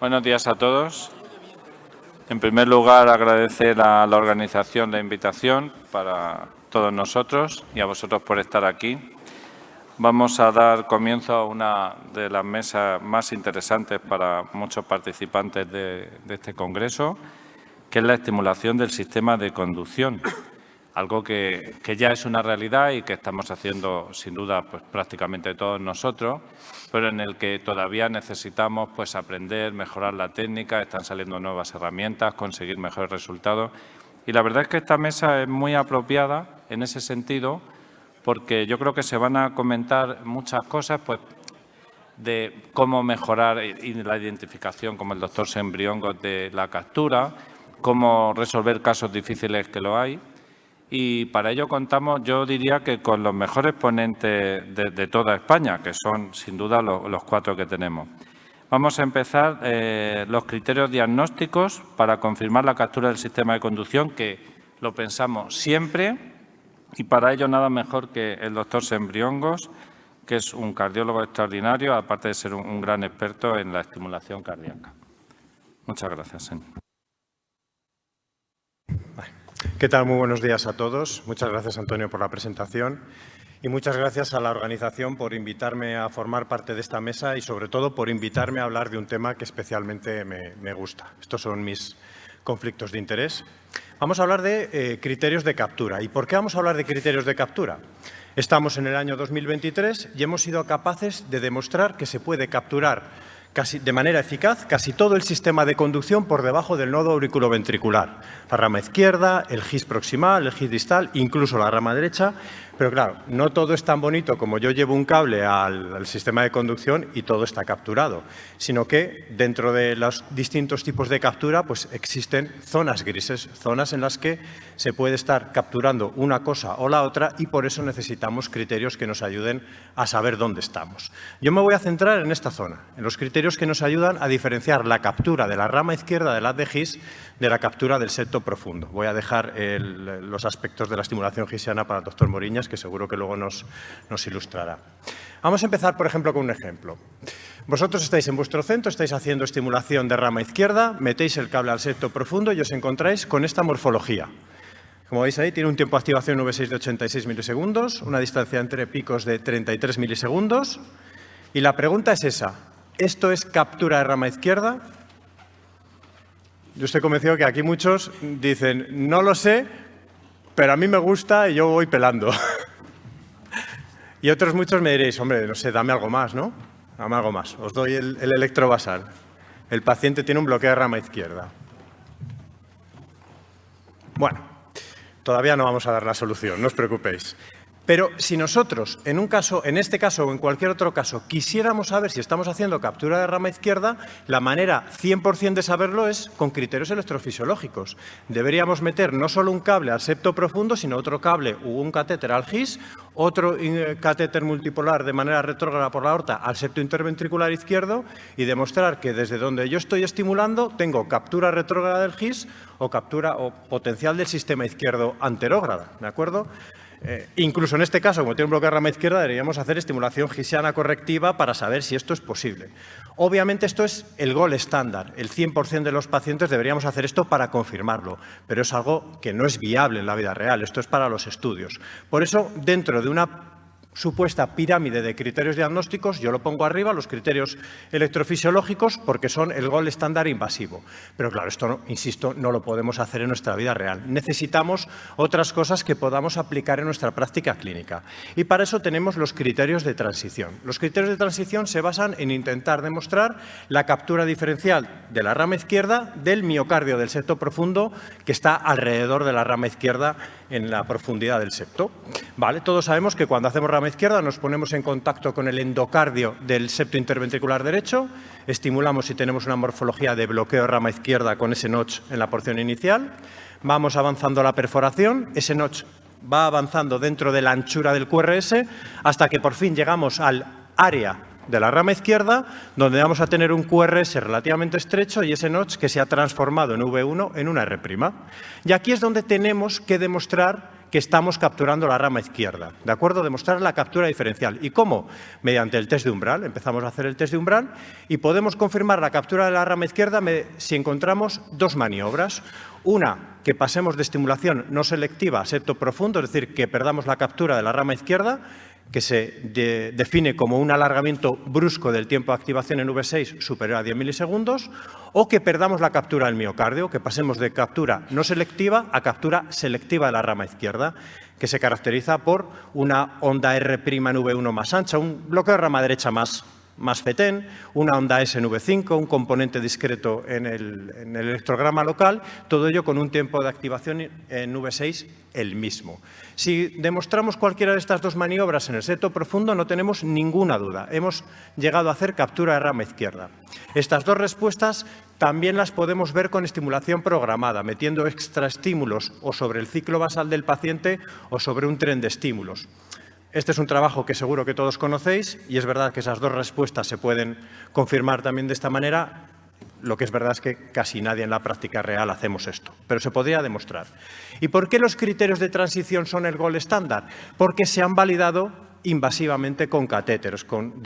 Buenos días a todos. En primer lugar, agradecer a la organización la invitación para todos nosotros y a vosotros por estar aquí. Vamos a dar comienzo a una de las mesas más interesantes para muchos participantes de este congreso, que es la estimulación del sistema de conducción, algo que ya es una realidad y que estamos haciendo, sin duda, pues, prácticamente todos nosotros, pero en el que todavía necesitamos pues, aprender, mejorar la técnica, están saliendo nuevas herramientas, conseguir mejores resultados. Y la verdad es que esta mesa es muy apropiada en ese sentido, porque yo creo que se van a comentar muchas cosas pues, de cómo mejorar la identificación, como el doctor Sembriongos, de la captura, cómo resolver casos difíciles que lo hay. Y para ello contamos, yo diría que con los mejores ponentes de toda España, que son sin duda los 4 que tenemos. Vamos a empezar los criterios diagnósticos para confirmar la captura del sistema de conducción, que lo pensamos siempre, y para ello nada mejor que el doctor Sembriongos, que es un cardiólogo extraordinario, aparte de ser un gran experto en la estimulación cardíaca. Muchas gracias, Sen. ¿Qué tal? Muy buenos días a todos. Muchas gracias, Antonio, por la presentación y muchas gracias a la organización por invitarme a formar parte de esta mesa y, sobre todo, por invitarme a hablar de un tema que especialmente me gusta. Estos son mis conflictos de interés. Vamos a hablar de criterios de captura. ¿Y por qué vamos a hablar de criterios de captura? Estamos en el año 2023 y hemos sido capaces de demostrar que se puede capturar de manera eficaz casi todo el sistema de conducción por debajo del nodo auriculoventricular. La rama izquierda, el GIS proximal, el GIS distal, incluso la rama derecha. Pero claro, no todo es tan bonito como yo llevo un cable al sistema de conducción y todo está capturado, sino que dentro de los distintos tipos de captura pues existen zonas grises, zonas en las que se puede estar capturando una cosa o la otra y por eso necesitamos criterios que nos ayuden a saber dónde estamos. Yo me voy a centrar en esta zona, en los criterios que nos ayudan a diferenciar la captura de la rama izquierda del haz de GIS de la captura del septo profundo. Voy a dejar los aspectos de la estimulación gisiana para el doctor Moriñas, que seguro que luego nos ilustrará. Vamos a empezar, por ejemplo, con un ejemplo. Vosotros estáis en vuestro centro, estáis haciendo estimulación de rama izquierda, metéis el cable al septo profundo y os encontráis con esta morfología. Como veis ahí, tiene un tiempo de activación V6 de 86 milisegundos, una distancia entre picos de 33 milisegundos. Y la pregunta es esa: ¿esto es captura de rama izquierda? Yo estoy convencido que aquí muchos dicen, no lo sé, pero a mí me gusta y yo voy pelando. Y otros muchos me diréis, hombre, no sé, dame algo más, ¿no? Dame algo más. Os doy el electrobasal. El paciente tiene un bloqueo de rama izquierda. Bueno, todavía no vamos a dar la solución, no os preocupéis. Pero si nosotros, en este caso o en cualquier otro caso, quisiéramos saber si estamos haciendo captura de rama izquierda, la manera 100% de saberlo es con criterios electrofisiológicos. Deberíamos meter no solo un cable al septo profundo, sino otro cable u un catéter al GIS, otro catéter multipolar de manera retrógrada por la aorta al septo interventricular izquierdo y demostrar que desde donde yo estoy estimulando tengo captura retrógrada del GIS o captura o potencial del sistema izquierdo anterógrada, ¿de acuerdo? Incluso en este caso, como tiene un bloqueo de rama izquierda, deberíamos hacer estimulación gisiana correctiva para saber si esto es posible. Obviamente esto es el gol estándar. El 100% de los pacientes deberíamos hacer esto para confirmarlo, pero es algo que no es viable en la vida real. Esto es para los estudios. Por eso, dentro de una supuesta pirámide de criterios diagnósticos, yo lo pongo arriba, los criterios electrofisiológicos, porque son el gol estándar invasivo. Pero claro, esto, insisto, no lo podemos hacer en nuestra vida real. Necesitamos otras cosas que podamos aplicar en nuestra práctica clínica. Y para eso tenemos los criterios de transición. Los criterios de transición se basan en intentar demostrar la captura diferencial de la rama izquierda del miocardio del septo profundo que está alrededor de la rama izquierda en la profundidad del septo. ¿Vale? Todos sabemos que cuando hacemos rama izquierda nos ponemos en contacto con el endocardio del septo interventricular derecho, estimulamos si tenemos una morfología de bloqueo de rama izquierda con ese notch en la porción inicial, vamos avanzando a la perforación, ese notch va avanzando dentro de la anchura del QRS hasta que por fin llegamos al área de la rama izquierda, donde vamos a tener un QRS relativamente estrecho y ese notch que se ha transformado en V1 en una R'. Y aquí es donde tenemos que demostrar que estamos capturando la rama izquierda, ¿de acuerdo? Demostrar la captura diferencial. ¿Y cómo? Mediante el test de umbral. Empezamos a hacer el test de umbral y podemos confirmar la captura de la rama izquierda si encontramos dos maniobras. Una, que pasemos de estimulación no selectiva a septo profundo, es decir, que perdamos la captura de la rama izquierda, que se define como un alargamiento brusco del tiempo de activación en V6 superior a 10 milisegundos, o que perdamos la captura del miocardio, que pasemos de captura no selectiva a captura selectiva de la rama izquierda, que se caracteriza por una onda R' en V1 más ancha, un bloqueo de rama derecha más FETEN, una onda S en V5, un componente discreto en el electrograma local, todo ello con un tiempo de activación en V6 el mismo. Si demostramos cualquiera de estas dos maniobras en el septo profundo, no tenemos ninguna duda. Hemos llegado a hacer captura de rama izquierda. Estas dos respuestas también las podemos ver con estimulación programada, metiendo extraestímulos o sobre el ciclo basal del paciente o sobre un tren de estímulos. Este es un trabajo que seguro que todos conocéis y es verdad que esas dos respuestas se pueden confirmar también de esta manera. Lo que es verdad es que casi nadie en la práctica real hacemos esto, pero se podría demostrar. ¿Y por qué los criterios de transición son el gold estándar? Porque se han validado invasivamente con catéteros, con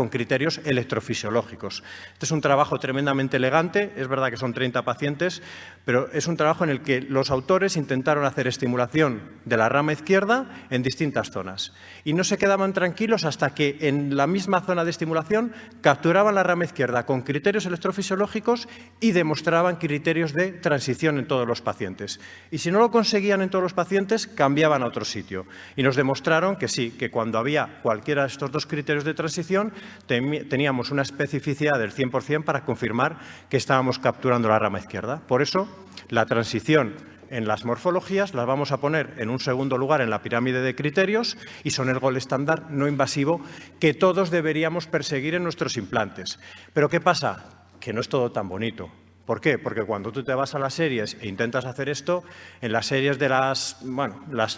criterios electrofisiológicos. Este es un trabajo tremendamente elegante, es verdad que son 30 pacientes, pero es un trabajo en el que los autores intentaron hacer estimulación de la rama izquierda en distintas zonas. Y no se quedaban tranquilos hasta que en la misma zona de estimulación capturaban la rama izquierda con criterios electrofisiológicos y demostraban criterios de transición en todos los pacientes. Y si no lo conseguían en todos los pacientes, cambiaban a otro sitio. Y nos demostraron que sí, que cuando había cualquiera de estos dos criterios de transición, teníamos una especificidad del 100% para confirmar que estábamos capturando la rama izquierda. Por eso, la transición en las morfologías las vamos a poner en un segundo lugar en la pirámide de criterios y son el gold estándar no invasivo que todos deberíamos perseguir en nuestros implantes. Pero ¿qué pasa? Que no es todo tan bonito. ¿Por qué? Porque cuando tú te vas a las series e intentas hacer esto, en las series de las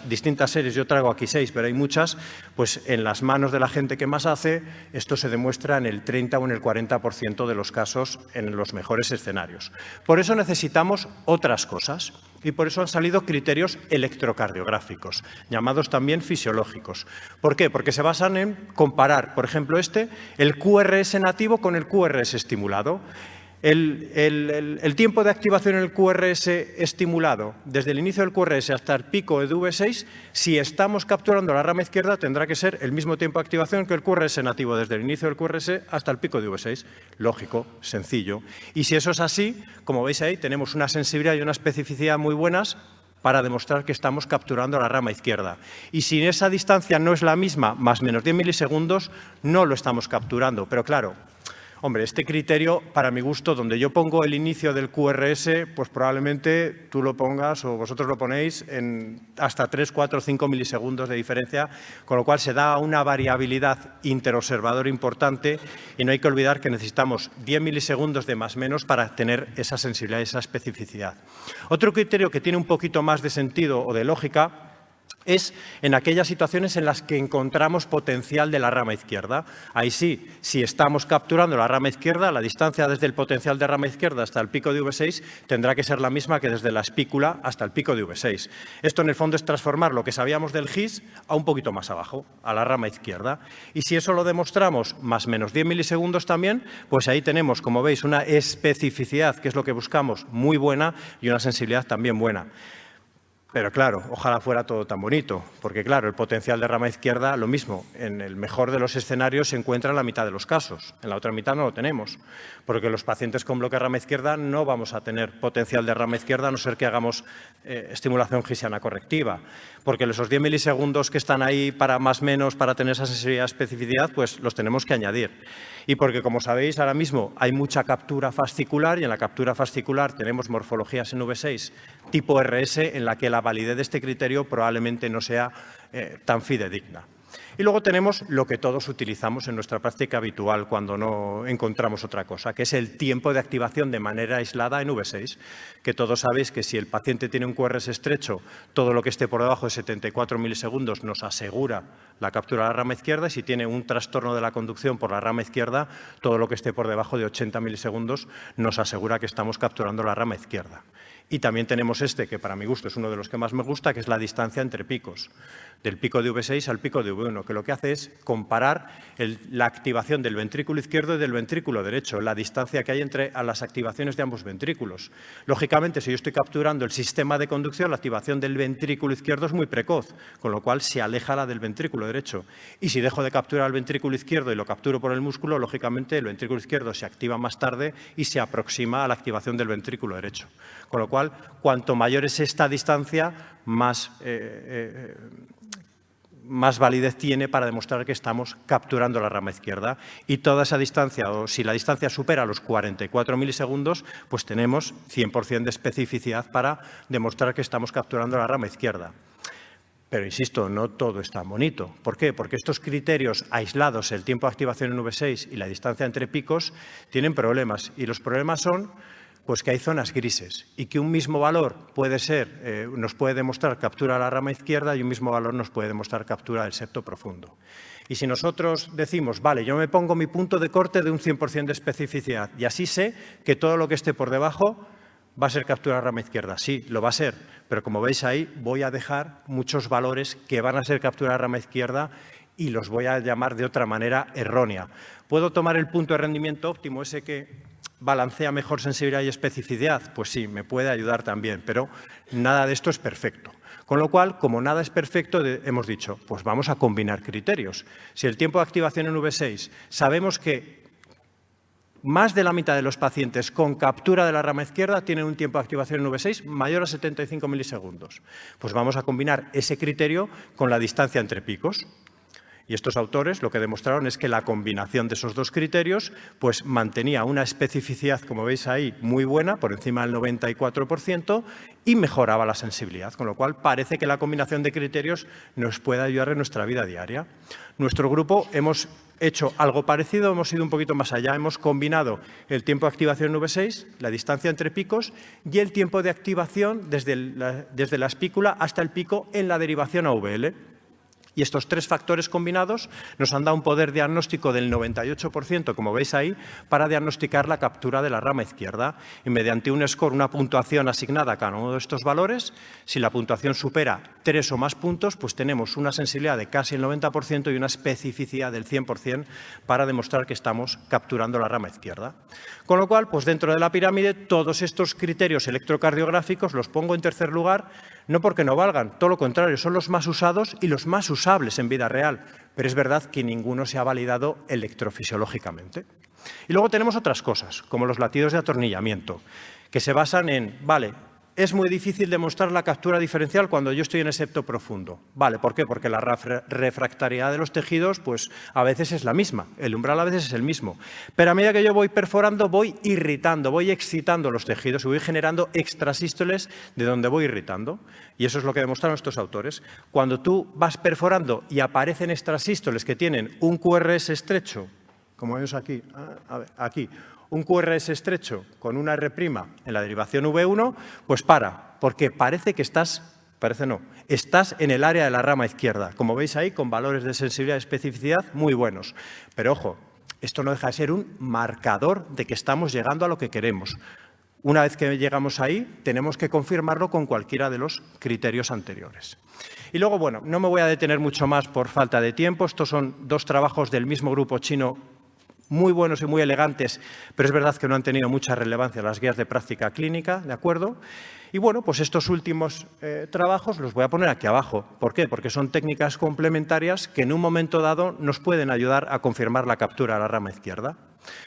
distintas series, yo traigo aquí 6, pero hay muchas, pues en las manos de la gente que más hace, esto se demuestra en el 30 o en el 40% de los casos en los mejores escenarios. Por eso necesitamos otras cosas y por eso han salido criterios electrocardiográficos, llamados también fisiológicos. ¿Por qué? Porque se basan en comparar, por ejemplo, el QRS nativo con el QRS estimulado. El tiempo de activación en el QRS estimulado, desde el inicio del QRS hasta el pico de V6, si estamos capturando la rama izquierda, tendrá que ser el mismo tiempo de activación que el QRS nativo, desde el inicio del QRS hasta el pico de V6. Lógico, sencillo. Y si eso es así, como veis ahí, tenemos una sensibilidad y una especificidad muy buenas para demostrar que estamos capturando la rama izquierda. Y si esa distancia no es la misma, más menos 10 milisegundos, no lo estamos capturando. Pero claro, hombre, este criterio, para mi gusto, donde yo pongo el inicio del QRS, pues probablemente tú lo pongas o vosotros lo ponéis en hasta 3, 4, 5 milisegundos de diferencia, con lo cual se da una variabilidad interobservador importante y no hay que olvidar que necesitamos 10 milisegundos de más menos para tener esa sensibilidad y esa especificidad. Otro criterio que tiene un poquito más de sentido o de lógica es en aquellas situaciones en las que encontramos potencial de la rama izquierda. Ahí sí, si estamos capturando la rama izquierda, la distancia desde el potencial de rama izquierda hasta el pico de V6 tendrá que ser la misma que desde la espícula hasta el pico de V6. Esto en el fondo es transformar lo que sabíamos del GIS a un poquito más abajo, a la rama izquierda. Y si eso lo demostramos más menos 10 milisegundos también, pues ahí tenemos, como veis, una especificidad, que es lo que buscamos, muy buena y una sensibilidad también buena. Pero claro, ojalá fuera todo tan bonito, porque claro, el potencial de rama izquierda, lo mismo, en el mejor de los escenarios se encuentra en la mitad de los casos, en la otra mitad no lo tenemos, porque los pacientes con bloque de rama izquierda no vamos a tener potencial de rama izquierda a no ser que hagamos estimulación gisiana correctiva, porque esos 10 milisegundos que están ahí para más o menos, para tener esa sensibilidad y especificidad, pues los tenemos que añadir. Y porque, como sabéis, ahora mismo hay mucha captura fascicular y en la captura fascicular tenemos morfologías en V6 tipo RS en la que la validez de este criterio probablemente no sea tan fidedigna. Y luego tenemos lo que todos utilizamos en nuestra práctica habitual cuando no encontramos otra cosa, que es el tiempo de activación de manera aislada en V6, que todos sabéis que si el paciente tiene un QRS estrecho, todo lo que esté por debajo de 74 milisegundos nos asegura la captura de la rama izquierda, y si tiene un trastorno de la conducción por la rama izquierda, todo lo que esté por debajo de 80 milisegundos nos asegura que estamos capturando la rama izquierda. Y también tenemos este, que para mi gusto es uno de los que más me gusta, que es la distancia entre picos, del pico de V6 al pico de V1, que lo que hace es comparar la activación del ventrículo izquierdo y del ventrículo derecho, la distancia que hay entre las activaciones de ambos ventrículos. Lógicamente, si yo estoy capturando el sistema de conducción, la activación del ventrículo izquierdo es muy precoz, con lo cual se aleja la del ventrículo derecho. Y si dejo de capturar el ventrículo izquierdo y lo capturo por el músculo, lógicamente el ventrículo izquierdo se activa más tarde y se aproxima a la activación del ventrículo derecho. Con lo cual, cuanto mayor es esta distancia, más validez tiene para demostrar que estamos capturando la rama izquierda. Y toda esa distancia, o si la distancia supera los 44 milisegundos, pues tenemos 100% de especificidad para demostrar que estamos capturando la rama izquierda. Pero, insisto, no todo es tan bonito. ¿Por qué? Porque estos criterios aislados, el tiempo de activación en V6 y la distancia entre picos, tienen problemas. Y los problemas son pues que hay zonas grises y que un mismo valor nos puede demostrar captura de la rama izquierda y un mismo valor nos puede demostrar captura del septo profundo. Y si nosotros decimos, vale, yo me pongo mi punto de corte de un 100% de especificidad y así sé que todo lo que esté por debajo va a ser captura de la rama izquierda. Sí, lo va a ser, pero como veis ahí voy a dejar muchos valores que van a ser captura de la rama izquierda y los voy a llamar de otra manera errónea. Puedo tomar el punto de rendimiento óptimo, ese que balancea mejor sensibilidad y especificidad. Pues sí, me puede ayudar también, pero nada de esto es perfecto. Con lo cual, como nada es perfecto, hemos dicho, pues vamos a combinar criterios. Si el tiempo de activación en V6 sabemos que más de la mitad de los pacientes con captura de la rama izquierda tienen un tiempo de activación en V6 mayor a 75 milisegundos, pues vamos a combinar ese criterio con la distancia entre picos. Y estos autores lo que demostraron es que la combinación de esos dos criterios pues mantenía una especificidad, como veis ahí, muy buena, por encima del 94%, y mejoraba la sensibilidad, con lo cual parece que la combinación de criterios nos puede ayudar en nuestra vida diaria. Nuestro grupo hemos hecho algo parecido, hemos ido un poquito más allá, hemos combinado el tiempo de activación en V6, la distancia entre picos y el tiempo de activación desde la espícula hasta el pico en la derivación a VL. Y estos tres factores combinados nos han dado un poder diagnóstico del 98%, como veis ahí, para diagnosticar la captura de la rama izquierda. Y mediante un score, una puntuación asignada a cada uno de estos valores, si la puntuación supera 3 o más puntos, pues tenemos una sensibilidad de casi el 90% y una especificidad del 100% para demostrar que estamos capturando la rama izquierda. Con lo cual, pues dentro de la pirámide, todos estos criterios electrocardiográficos los pongo en tercer lugar, no porque no valgan, todo lo contrario, son los más usados y los más usables en vida real, pero es verdad que ninguno se ha validado electrofisiológicamente. Y luego tenemos otras cosas, como los latidos de atornillamiento, que se basan en, vale, es muy difícil demostrar la captura diferencial cuando yo estoy en el septo profundo. Vale, ¿por qué? Porque la refractariedad de los tejidos pues a veces es la misma, el umbral a veces es el mismo. Pero a medida que yo voy perforando, voy irritando, voy excitando los tejidos y voy generando extrasístoles de donde voy irritando. Y eso es lo que demostraron estos autores. Cuando tú vas perforando y aparecen extrasístoles que tienen un QRS estrecho, como vemos aquí, aquí, un QRS estrecho con una R' en la derivación V1, pues porque parece que estás en el área de la rama izquierda, como veis ahí, con valores de sensibilidad y especificidad muy buenos. Pero ojo, esto no deja de ser un marcador de que estamos llegando a lo que queremos. Una vez que llegamos ahí, tenemos que confirmarlo con cualquiera de los criterios anteriores. Y luego, bueno, no me voy a detener mucho más por falta de tiempo. Estos son dos trabajos del mismo grupo chino muy buenos y muy elegantes, pero es verdad que no han tenido mucha relevancia las guías de práctica clínica, ¿de acuerdo? Y bueno, pues estos últimos trabajos los voy a poner aquí abajo. ¿Por qué? Porque son técnicas complementarias que en un momento dado nos pueden ayudar a confirmar la captura de la rama izquierda.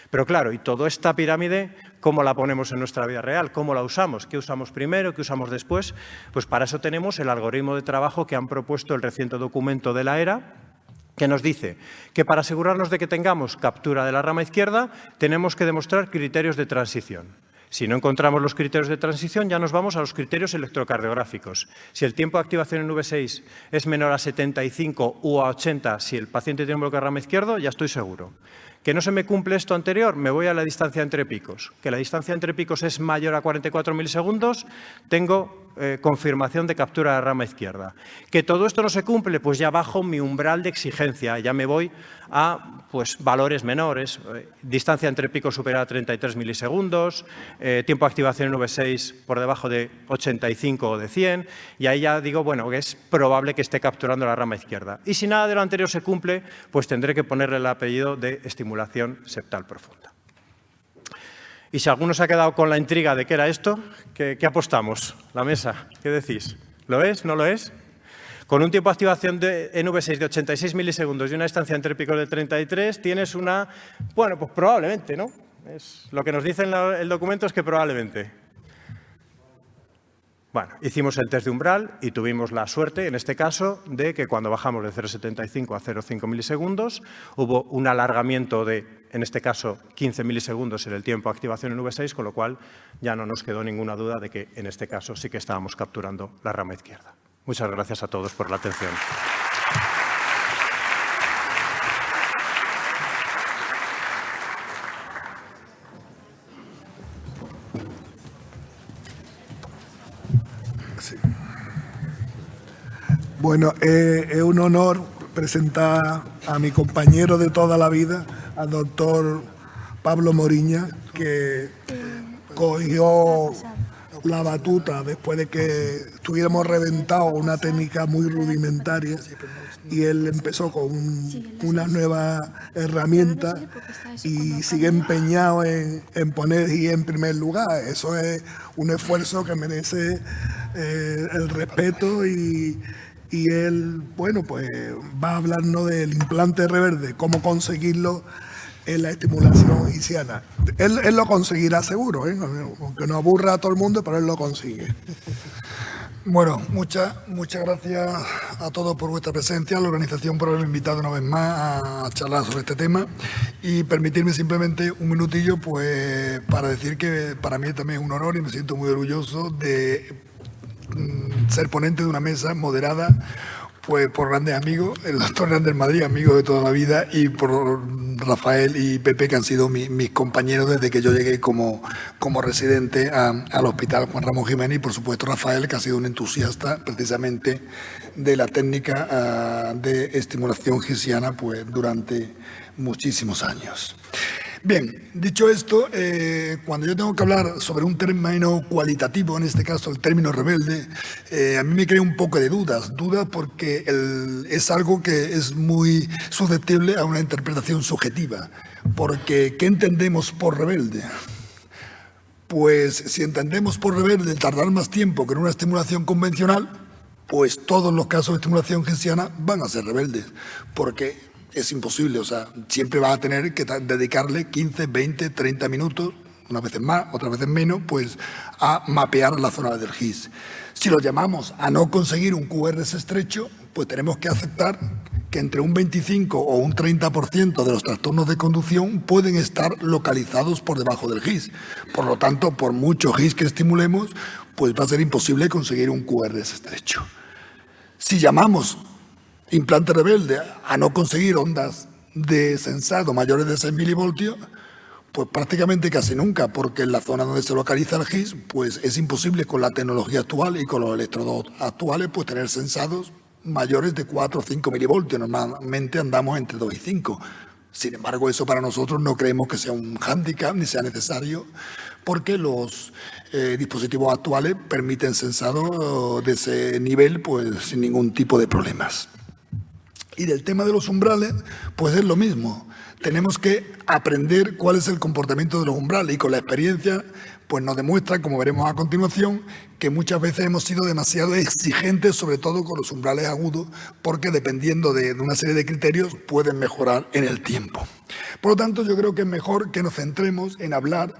Pero claro, y toda esta pirámide, ¿cómo la ponemos en nuestra vida real? ¿Cómo la usamos? ¿Qué usamos primero? ¿Qué usamos después? Pues para eso tenemos el algoritmo de trabajo que han propuesto el reciente documento de la ERA, que nos dice que para asegurarnos de que tengamos captura de la rama izquierda, tenemos que demostrar criterios de transición. Si no encontramos los criterios de transición, ya nos vamos a los criterios electrocardiográficos. Si el tiempo de activación en V6 es menor a 75 u a 80, si el paciente tiene un bloqueo de rama izquierdo, ya estoy seguro. ¿Que no se me cumple esto anterior? Me voy a la distancia entre picos. ¿Que la distancia entre picos es mayor a 44 milisegundos? Tengo confirmación de captura de la rama izquierda. ¿Que todo esto no se cumple? Pues ya bajo mi umbral de exigencia, ya me voy a valores menores, distancia entre picos superior a 33 milisegundos, tiempo de activación en V6 por debajo de 85 o de 100, y ahí ya digo, bueno, que es probable que esté capturando la rama izquierda. Y si nada de lo anterior se cumple, pues tendré que ponerle el apellido de estimulación septal profunda. Y si alguno se ha quedado con la intriga de qué era esto, ¿qué apostamos? La mesa, ¿qué decís? ¿Lo es? ¿No lo es? Con un tiempo de activación en V6 de 86 milisegundos y una distancia entre picos de 33, tienes una... Bueno, pues probablemente, ¿no? Lo que nos dice el documento es que probablemente. Bueno, hicimos el test de umbral y tuvimos la suerte, en este caso, de que cuando bajamos de 0,75 a 0,5 milisegundos, hubo un alargamiento de, en este caso, 15 milisegundos en el tiempo de activación en V6, con lo cual ya no nos quedó ninguna duda de que, en este caso, sí que estábamos capturando la rama izquierda. Muchas gracias a todos por la atención. Sí. Bueno, es un honor presentar a mi compañero de toda la vida, al doctor Pablo Moriña, que cogió la batuta después de que estuviéramos reventados una técnica muy rudimentaria y él empezó con una nueva herramienta y sigue empeñado en poner GI en primer lugar. Eso es un esfuerzo que merece el respeto y él, bueno, pues va a hablarnos del implante reverde, cómo conseguirlo en la estimulación hisiana. Él lo conseguirá seguro, aunque no aburra a todo el mundo, pero él lo consigue. Bueno, muchas gracias a todos por vuestra presencia, a la organización por haberme invitado una vez más a charlar sobre este tema y permitirme simplemente un minutillo pues para decir que para mí también es un honor y me siento muy orgulloso de ser ponente de una mesa moderada pues por grandes amigos, el doctor Hernández Madrid, amigo de toda la vida, y por Rafael y Pepe, que han sido mis compañeros desde que yo llegué como residente al Hospital Juan Ramón Jiménez, y por supuesto Rafael, que ha sido un entusiasta precisamente de la técnica de estimulación hisiana pues durante muchísimos años. Bien, dicho esto, cuando yo tengo que hablar sobre un término cualitativo, en este caso el término rebelde, a mí me crea un poco de dudas porque es algo que es muy susceptible a una interpretación subjetiva. Porque, ¿qué entendemos por rebelde? Pues si entendemos por rebelde tardar más tiempo que en una estimulación convencional, pues todos los casos de estimulación hisiana van a ser rebeldes, porque es imposible, o sea, siempre vas a tener que dedicarle 15, 20, 30 minutos, unas veces más, otras veces menos, pues a mapear la zona del GIS. Si lo llamamos a no conseguir un QRS estrecho, pues tenemos que aceptar que entre un 25 o un 30% de los trastornos de conducción pueden estar localizados por debajo del GIS. Por lo tanto, por mucho GIS que estimulemos, pues va a ser imposible conseguir un QRS estrecho. Si llamamos implante rebelde a no conseguir ondas de sensado mayores de 6 milivoltios, pues prácticamente casi nunca, porque en la zona donde se localiza el GIS, pues es imposible con la tecnología actual y con los electrodos actuales, pues tener sensados mayores de 4 o 5 milivoltios. Normalmente andamos entre 2 y 5. Sin embargo, eso para nosotros no creemos que sea un hándicap ni sea necesario, porque los dispositivos actuales permiten sensado de ese nivel pues sin ningún tipo de problemas. Y del tema de los umbrales, pues es lo mismo. Tenemos que aprender cuál es el comportamiento de los umbrales y con la experiencia pues nos demuestra, como veremos a continuación, que muchas veces hemos sido demasiado exigentes, sobre todo con los umbrales agudos, porque dependiendo de una serie de criterios pueden mejorar en el tiempo. Por lo tanto, yo creo que es mejor que nos centremos en hablar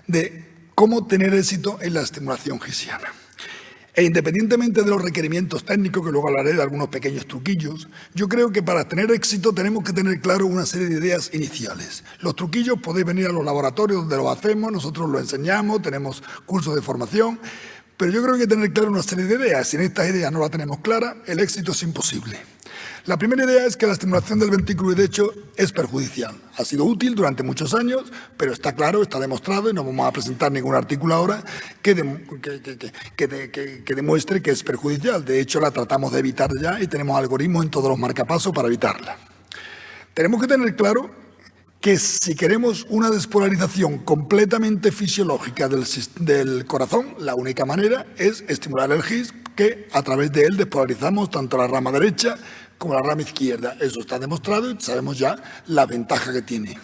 de cómo tener éxito en la estimulación hisiana. E independientemente de los requerimientos técnicos, que luego hablaré de algunos pequeños truquillos, yo creo que para tener éxito tenemos que tener claro una serie de ideas iniciales. Los truquillos podéis venir a los laboratorios donde los hacemos, nosotros los enseñamos, tenemos cursos de formación, pero yo creo que hay que tener claro una serie de ideas. Si en estas ideas no las tenemos claras, el éxito es imposible. La primera idea es que la estimulación del ventrículo derecho es perjudicial. Ha sido útil durante muchos años, pero está claro, está demostrado, y no vamos a presentar ningún artículo ahora que demuestre que es perjudicial. De hecho, la tratamos de evitar ya y tenemos algoritmos en todos los marcapasos para evitarla. Tenemos que tener claro que si queremos una despolarización completamente fisiológica del corazón, la única manera es estimular el GIS, que a través de él despolarizamos tanto la rama derecha como la rama izquierda. Eso está demostrado y sabemos ya la ventaja que tiene.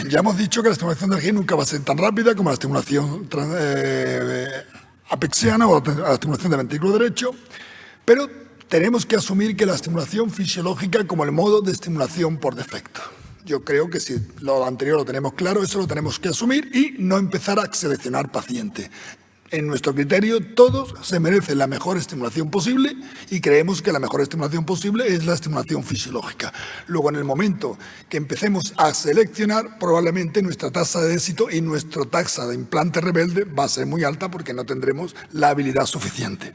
Ya hemos dicho que la estimulación del GIS nunca va a ser tan rápida como la estimulación apexiana o la estimulación del ventrículo derecho, pero tenemos que asumir que la estimulación fisiológica como el modo de estimulación por defecto. Yo creo que si lo anterior lo tenemos claro, eso lo tenemos que asumir y no empezar a seleccionar pacientes. En nuestro criterio, todos se merecen la mejor estimulación posible y creemos que la mejor estimulación posible es la estimulación fisiológica. Luego, en el momento que empecemos a seleccionar, probablemente nuestra tasa de éxito y nuestra tasa de implante rebelde va a ser muy alta porque no tendremos la habilidad suficiente.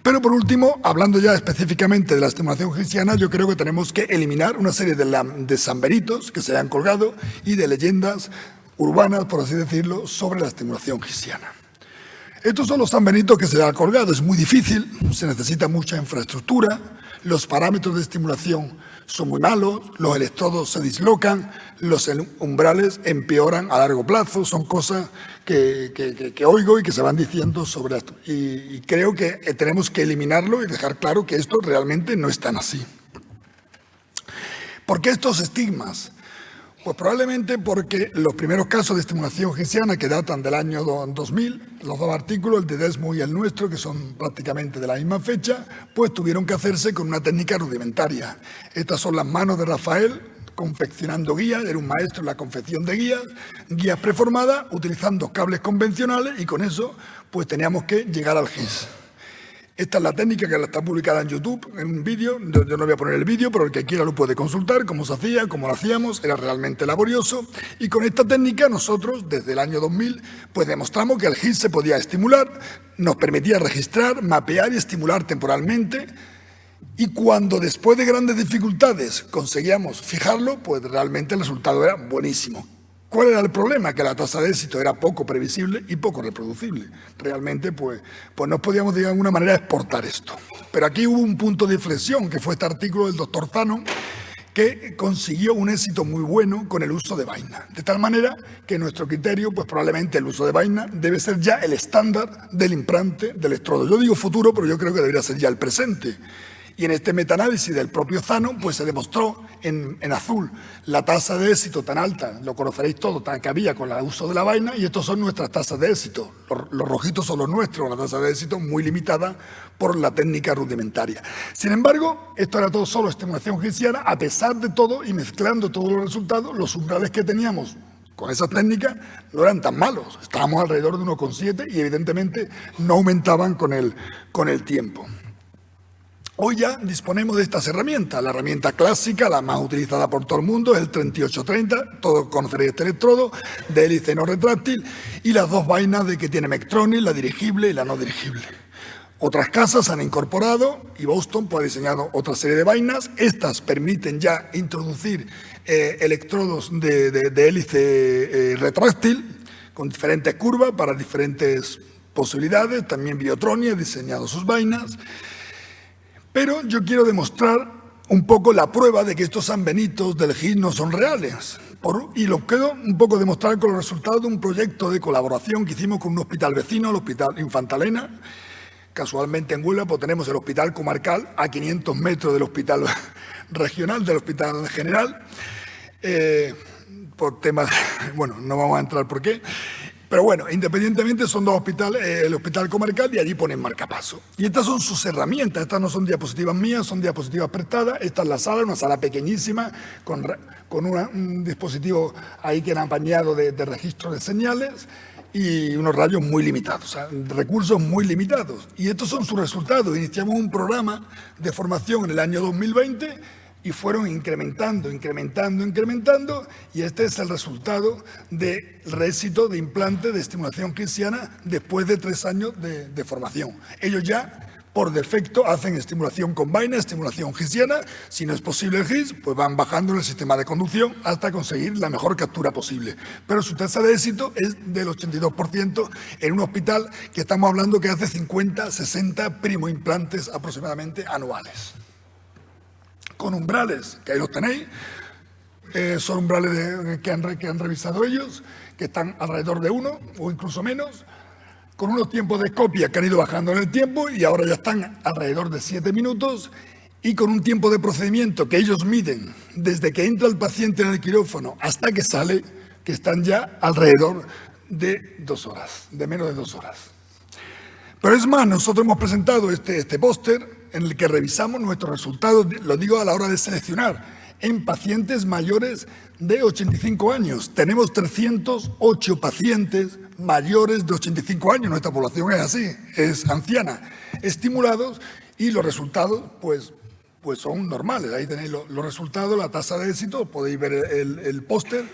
Pero por último, hablando ya específicamente de la estimulación gisiana, yo creo que tenemos que eliminar una serie de samberitos que se han colgado y de leyendas urbanas, por así decirlo, sobre la estimulación gisiana. Estos son los samberitos que se han colgado. Es muy difícil, se necesita mucha infraestructura, los parámetros de estimulación son muy malos, los electrodos se dislocan, los umbrales empeoran a largo plazo, son cosas que oigo y que se van diciendo sobre esto. Y creo que tenemos que eliminarlo y dejar claro que esto realmente no es tan así. ¿Por qué estos estigmas? Pues probablemente porque los primeros casos de estimulación gisiana que datan del año 2000, los dos artículos, el de Desmo y el nuestro, que son prácticamente de la misma fecha, pues tuvieron que hacerse con una técnica rudimentaria. Estas son las manos de Rafael confeccionando guías, era un maestro en la confección de guías preformadas, utilizando cables convencionales y con eso pues teníamos que llegar al GIS. Esta es la técnica que está publicada en YouTube, en un vídeo. Yo no voy a poner el vídeo, pero el que quiera lo puede consultar, cómo se hacía, cómo lo hacíamos, era realmente laborioso. Y con esta técnica nosotros, desde el año 2000, pues demostramos que el GIS se podía estimular, nos permitía registrar, mapear y estimular temporalmente. Y cuando después de grandes dificultades conseguíamos fijarlo, pues realmente el resultado era buenísimo. ¿Cuál era el problema? Que la tasa de éxito era poco previsible y poco reproducible. Realmente, pues no podíamos de alguna manera exportar esto. Pero aquí hubo un punto de inflexión, que fue este artículo del doctor Zano, que consiguió un éxito muy bueno con el uso de vaina. De tal manera que en nuestro criterio, pues probablemente el uso de vaina debe ser ya el estándar del implante del electrodo. Yo digo futuro, pero yo creo que debería ser ya el presente. Y en este metaanálisis del propio Zano, pues se demostró en azul la tasa de éxito tan alta, lo conoceréis todo, tan que había con el uso de la vaina, y estos son nuestras tasas de éxito. Los rojitos son los nuestros, una tasa de éxito muy limitada por la técnica rudimentaria. Sin embargo, esto era todo solo estimulación gisiana, a pesar de todo, y mezclando todos los resultados, los umbrales que teníamos con esa técnica no eran tan malos. Estábamos alrededor de 1,7 y evidentemente no aumentaban con el tiempo. Hoy ya disponemos de estas herramientas. La herramienta clásica, la más utilizada por todo el mundo, es el 3830, todos conoceréis este electrodo, de hélice no retráctil, y las dos vainas de que tiene Medtronic, la dirigible y la no dirigible. Otras casas han incorporado, y Boston pues, ha diseñado otra serie de vainas. Estas permiten ya introducir electrodos de hélice retráctil, con diferentes curvas para diferentes posibilidades. También Biotronia ha diseñado sus vainas. Pero yo quiero demostrar un poco la prueba de que estos sanbenitos del GIS no son reales. Y lo quiero un poco demostrar con los resultados de un proyecto de colaboración que hicimos con un hospital vecino, el Hospital Infantalena. Casualmente en Huelva pues tenemos el hospital comarcal a 500 metros del hospital regional, del hospital general. Por temas, bueno, no vamos a entrar por qué. Pero bueno, independientemente son dos hospitales, el hospital comarcal y allí ponen marcapaso. Y estas son sus herramientas, estas no son diapositivas mías, son diapositivas prestadas. Esta es la sala, una sala pequeñísima con un dispositivo ahí que han apañado de registro de señales y unos rayos muy limitados, o sea, recursos muy limitados. Y estos son sus resultados. Iniciamos un programa de formación en el año 2020 y fueron incrementando, y este es el resultado del éxito de implante de estimulación gisiana después de 3 años de formación. Ellos ya por defecto hacen estimulación con vaina, estimulación gisiana. Si no es posible el GIS, pues van bajando en el sistema de conducción hasta conseguir la mejor captura posible. Pero su tasa de éxito es del 82% en un hospital que estamos hablando que hace 50, 60 primoimplantes aproximadamente anuales. Con umbrales, que ahí los tenéis, son umbrales que han revisado ellos, que están alrededor de 1 o incluso menos, con unos tiempos de copia que han ido bajando en el tiempo y ahora ya están alrededor de 7 minutos y con un tiempo de procedimiento que ellos miden desde que entra el paciente en el quirófano hasta que sale, que están ya alrededor de 2 horas, de menos de 2 horas. Pero es más, nosotros hemos presentado este póster en el que revisamos nuestros resultados, lo digo a la hora de seleccionar, en pacientes mayores de 85 años. Tenemos 308 pacientes mayores de 85 años. Nuestra población es así, es anciana, estimulados y los resultados pues son normales. Ahí tenéis los resultados, la tasa de éxito, podéis ver el póster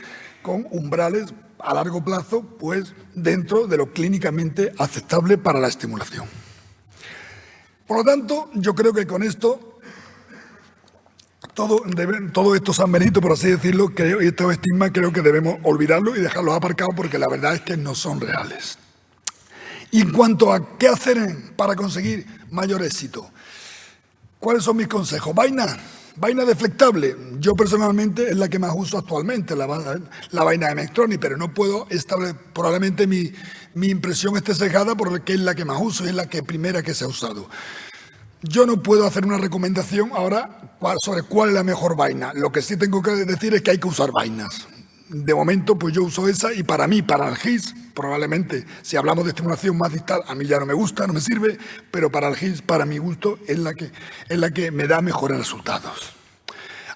con umbrales a largo plazo pues dentro de lo clínicamente aceptable para la estimulación. Por lo tanto, yo creo que con esto todo esto San Benito, por así decirlo, y estos estigmas creo que debemos olvidarlo y dejarlos aparcados porque la verdad es que no son reales. Y en cuanto a qué hacer para conseguir mayor éxito, ¿cuáles son mis consejos? Vaina deflectable. Yo personalmente es la que más uso actualmente, la vaina de Medtronic, pero no puedo establecer, probablemente mi impresión esté sesgada porque es la que más uso y es la primera que se ha usado. Yo no puedo hacer una recomendación ahora sobre cuál es la mejor vaina. Lo que sí tengo que decir es que hay que usar vainas. De momento, pues yo uso esa y para mí, para el GIS, probablemente, si hablamos de estimulación más distal, a mí ya no me gusta, no me sirve, pero para el GIS, para mi gusto, es la que me da mejores resultados.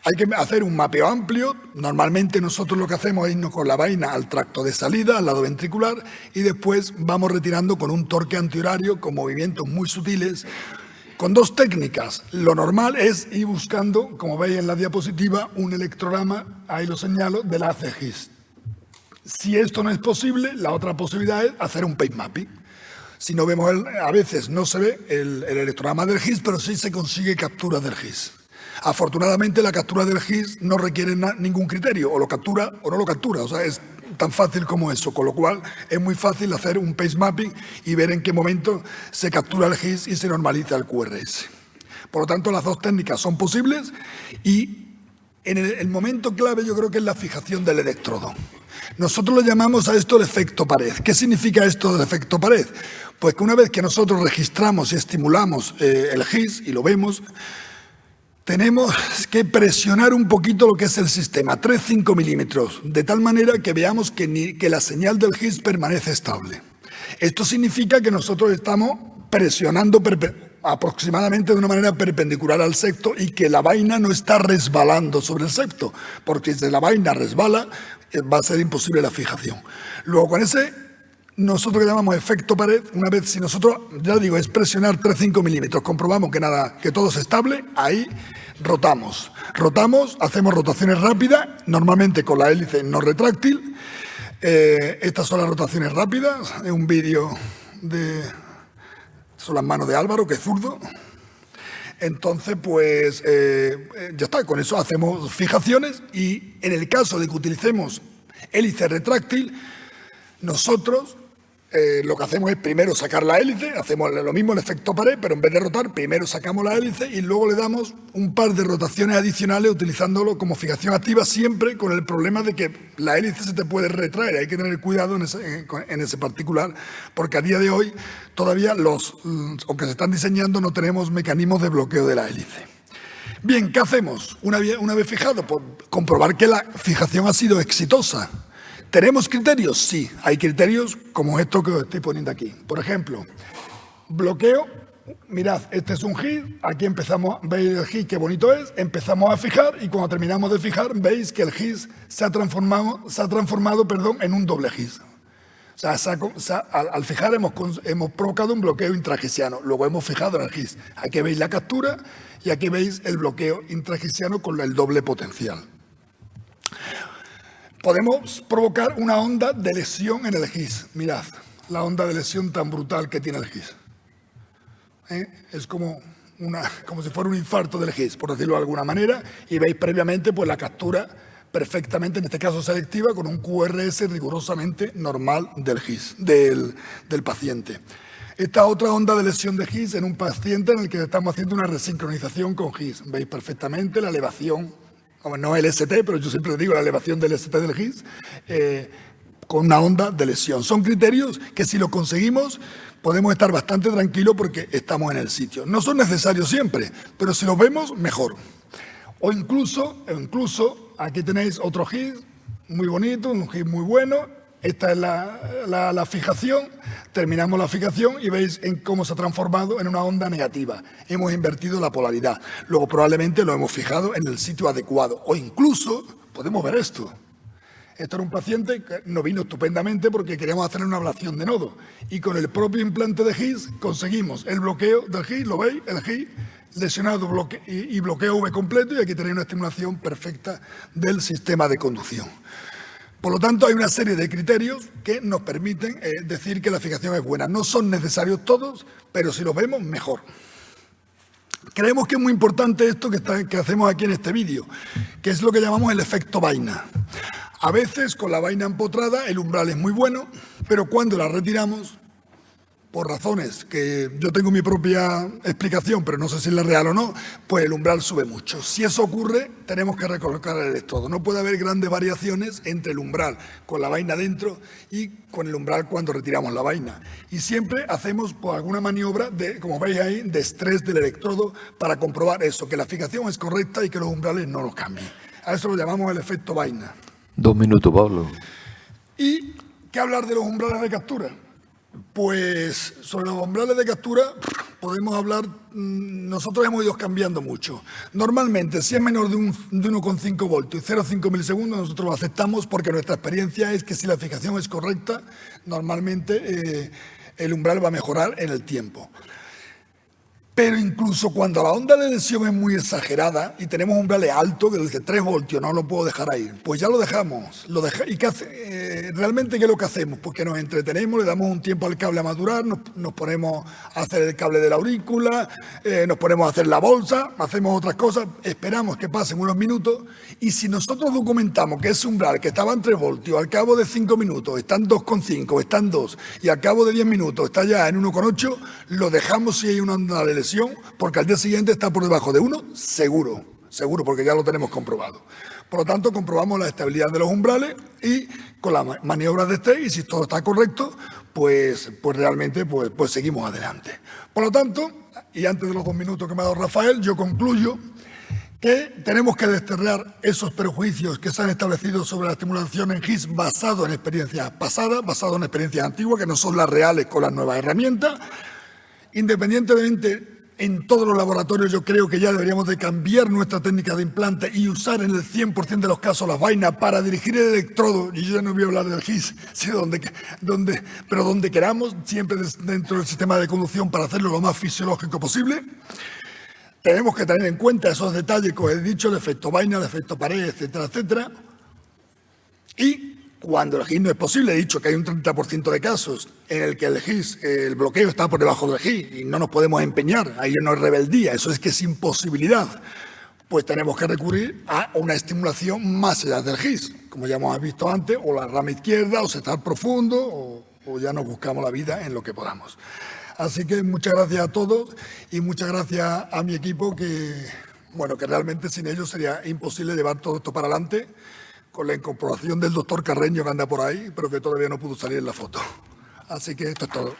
Hay que hacer un mapeo amplio. Normalmente nosotros lo que hacemos es irnos con la vaina al tracto de salida, al lado ventricular, y después vamos retirando con un torque antihorario, con movimientos muy sutiles, con 2 técnicas. Lo normal es ir buscando, como veis en la diapositiva, un electrograma, ahí lo señalo, del ACGIS. Si esto no es posible, la otra posibilidad es hacer un pace mapping. Si no vemos, a veces no se ve el electrograma del GIS, pero sí se consigue captura del GIS. Afortunadamente, la captura del GIS no requiere ningún criterio, o lo captura o no lo captura, o sea, es tan fácil como eso, con lo cual es muy fácil hacer un pace mapping y ver en qué momento se captura el GIS y se normaliza el QRS. Por lo tanto, las 2 técnicas son posibles y en el momento clave yo creo que es la fijación del electrodo. Nosotros lo llamamos a esto el efecto pared. ¿Qué significa esto del efecto pared? Pues que una vez que nosotros registramos y estimulamos el GIS y lo vemos, tenemos que presionar un poquito lo que es el sistema, 3-5 milímetros, de tal manera que veamos que la señal del GIS permanece estable. Esto significa que nosotros estamos presionando aproximadamente de una manera perpendicular al septo y que la vaina no está resbalando sobre el septo, porque si la vaina resbala va a ser imposible la fijación. Luego con ese, nosotros que llamamos efecto pared, una vez si nosotros, ya digo, es presionar 3-5 milímetros, comprobamos que todo es estable, ahí rotamos. Rotamos, hacemos rotaciones rápidas, normalmente con la hélice no retráctil. Estas son las rotaciones rápidas, es un vídeo son las manos de Álvaro, que es zurdo. Entonces, pues, ya está, con eso hacemos fijaciones y en el caso de que utilicemos hélice retráctil, nosotros lo que hacemos es primero sacar la hélice, hacemos lo mismo el efecto pared, pero en vez de rotar, primero sacamos la hélice y luego le damos un par de rotaciones adicionales utilizándolo como fijación activa, siempre con el problema de que la hélice se te puede retraer. Hay que tener cuidado en ese particular, porque a día de hoy todavía aunque se están diseñando, no tenemos mecanismos de bloqueo de la hélice. Bien, ¿qué hacemos? Una vez fijado, pues, comprobar que la fijación ha sido exitosa. ¿Tenemos criterios? Sí, hay criterios como esto que os estoy poniendo aquí. Por ejemplo, bloqueo. Mirad, este es un GIS, aquí empezamos, veis el GIS, qué bonito es, empezamos a fijar y cuando terminamos de fijar veis que el GIS se ha transformado en un doble GIS. O sea, al fijar hemos provocado un bloqueo intragisiano, luego hemos fijado en el GIS. Aquí veis la captura y aquí veis el bloqueo intragisiano con el doble potencial. Podemos provocar una onda de lesión en el GIS. Mirad, la onda de lesión tan brutal que tiene el GIS. Es como si fuera un infarto del GIS, por decirlo de alguna manera, y veis previamente pues, la captura perfectamente, en este caso selectiva, con un QRS rigurosamente normal del GIS, del paciente. Esta otra onda de lesión de GIS en un paciente en el que estamos haciendo una resincronización con GIS. Veis perfectamente la elevación, no el ST, pero yo siempre digo la elevación del ST del GIS, con una onda de lesión. Son criterios que si lo conseguimos podemos estar bastante tranquilos porque estamos en el sitio. No son necesarios siempre, pero si los vemos, mejor. O incluso aquí tenéis otro GIS muy bonito, un GIS muy bueno. Esta es la fijación, terminamos la fijación y veis en cómo se ha transformado en una onda negativa. Hemos invertido la polaridad. Luego probablemente lo hemos fijado en el sitio adecuado. O incluso podemos ver esto. Esto era un paciente que nos vino estupendamente porque queríamos hacerle una ablación de nodo. Y con el propio implante de GIS conseguimos el bloqueo del GIS, ¿lo veis? El GIS lesionado y bloqueo V completo, y aquí tenéis una estimulación perfecta del sistema de conducción. Por lo tanto, hay una serie de criterios que nos permiten decir que la fijación es buena. No son necesarios todos, pero si los vemos, mejor. Creemos que es muy importante esto que hacemos aquí en este vídeo, que es lo que llamamos el efecto vaina. A veces, con la vaina empotrada, el umbral es muy bueno, pero cuando la retiramos, por razones que yo tengo mi propia explicación, pero no sé si es la real o no, pues el umbral sube mucho. Si eso ocurre, tenemos que recolocar el electrodo. No puede haber grandes variaciones entre el umbral con la vaina dentro y con el umbral cuando retiramos la vaina. Y siempre hacemos pues, alguna maniobra, como veis ahí, de estrés del electrodo para comprobar eso, que la fijación es correcta y que los umbrales no los cambien. A eso lo llamamos el efecto vaina. 2 minutos, Pablo. ¿Y qué hablar de los umbrales de captura? Pues sobre los umbrales de captura podemos hablar, nosotros hemos ido cambiando mucho. Normalmente, si es menor de 1,5 voltios y 0,5 milisegundos, nosotros lo aceptamos porque nuestra experiencia es que si la fijación es correcta, normalmente el umbral va a mejorar en el tiempo. Pero incluso cuando la onda de lesión es muy exagerada y tenemos umbrales altos, que dice 3 voltios, no lo puedo dejar ahí, pues ya lo dejamos. ¿Y qué hace? ¿Realmente qué es lo que hacemos? Pues que nos entretenemos, le damos un tiempo al cable a madurar, nos ponemos a hacer el cable de la aurícula, nos ponemos a hacer la bolsa, hacemos otras cosas, esperamos que pasen unos minutos y si nosotros documentamos que ese umbral que estaba en 3 voltios, al cabo de 5 minutos está en 2,5, está en 2 y al cabo de 10 minutos está ya en 1,8, lo dejamos si hay una onda de lesión, porque al día siguiente está por debajo de 1, seguro, porque ya lo tenemos comprobado. Por lo tanto, comprobamos la estabilidad de los umbrales y con las maniobras de estrés, y si todo está correcto, pues realmente pues seguimos adelante. Por lo tanto, y antes de los 2 minutos que me ha dado Rafael, yo concluyo que tenemos que desterrar esos prejuicios que se han establecido sobre la estimulación en GIS basado en experiencias pasadas, basado en experiencias antiguas, que no son las reales con las nuevas herramientas. Independientemente, en todos los laboratorios yo creo que ya deberíamos de cambiar nuestra técnica de implante y usar en el 100% de los casos las vainas para dirigir el electrodo, y yo ya no voy a hablar del GIS, sino pero donde queramos, siempre dentro del sistema de conducción para hacerlo lo más fisiológico posible. Tenemos que tener en cuenta esos detalles que os he dicho, el efecto vaina, el efecto pared, etcétera, etcétera. Y cuando el GIS no es posible, he dicho que hay un 30% de casos en el que el bloqueo está por debajo del GIS y no nos podemos empeñar, ahí no es rebeldía, eso es que es imposibilidad. Pues tenemos que recurrir a una estimulación más allá del GIS, como ya hemos visto antes, o la rama izquierda, o setar profundo, o ya nos buscamos la vida en lo que podamos. Así que muchas gracias a todos y muchas gracias a mi equipo que realmente sin ellos sería imposible llevar todo esto para adelante, con la incorporación del doctor Carreño que anda por ahí, pero que todavía no pudo salir en la foto. Así que esto es todo.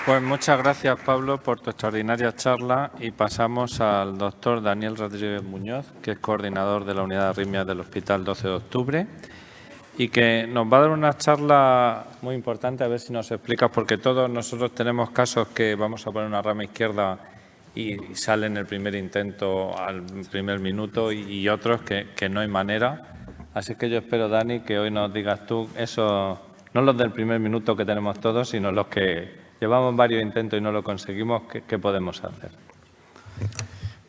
Pues muchas gracias, Pablo, por tu extraordinaria charla y pasamos al doctor Daniel Rodríguez Muñoz, que es coordinador de la unidad de arritmias del Hospital 12 de Octubre y que nos va a dar una charla muy importante, a ver si nos explicas, porque todos nosotros tenemos casos que vamos a poner una rama izquierda y sale en el primer intento al primer minuto y otros que no hay manera. Así que yo espero, Dani, que hoy nos digas tú eso, no los del primer minuto que tenemos todos, sino los que llevamos varios intentos y no lo conseguimos, ¿qué podemos hacer?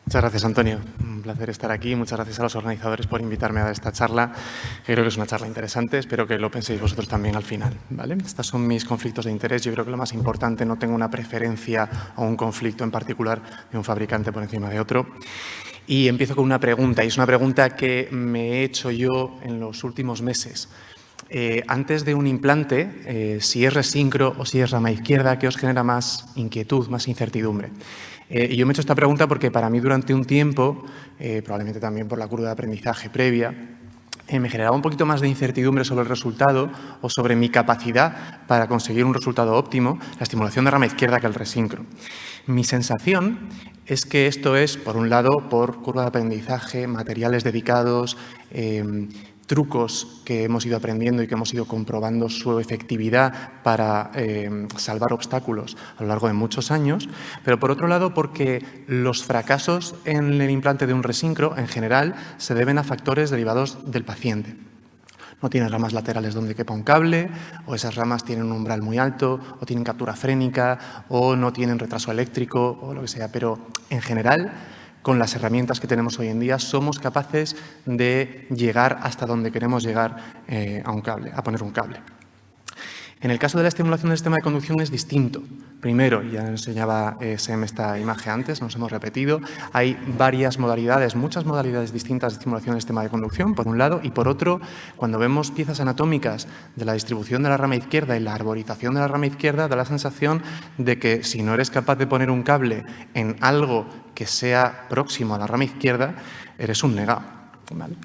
Muchas gracias, Antonio. Un placer estar aquí. Muchas gracias a los organizadores por invitarme a dar esta charla. Creo que es una charla interesante. Espero que lo penséis vosotros también al final, ¿vale? Estos son mis conflictos de interés. Yo creo que lo más importante, no tengo una preferencia o un conflicto en particular de un fabricante por encima de otro. Y empiezo con una pregunta, y es una pregunta que me he hecho yo en los últimos meses. Antes de un implante, si es resincro o si es rama izquierda, ¿qué os genera más inquietud, más incertidumbre? Y yo me he hecho esta pregunta porque para mí durante un tiempo, probablemente también por la curva de aprendizaje previa, me generaba un poquito más de incertidumbre sobre el resultado o sobre mi capacidad para conseguir un resultado óptimo, la estimulación de rama izquierda que el resincro. Mi sensación es que esto es, por un lado, por curva de aprendizaje, materiales dedicados, trucos que hemos ido aprendiendo y que hemos ido comprobando su efectividad para salvar obstáculos a lo largo de muchos años, pero por otro lado porque los fracasos en el implante de un resincro en general se deben a factores derivados del paciente. No tiene ramas laterales donde quepa un cable, o esas ramas tienen un umbral muy alto, o tienen captura frénica, o no tienen retraso eléctrico, o lo que sea, pero en general, con las herramientas que tenemos hoy en día, somos capaces de llegar hasta donde queremos llegar a poner un cable. En el caso de la estimulación del sistema de conducción es distinto. Primero, ya enseñaba Sem esta imagen antes, nos hemos repetido, hay varias modalidades, muchas modalidades distintas de estimulación del sistema de conducción, por un lado, y por otro, cuando vemos piezas anatómicas de la distribución de la rama izquierda y la arborización de la rama izquierda, da la sensación de que si no eres capaz de poner un cable en algo que sea próximo a la rama izquierda, eres un negado, ¿vale?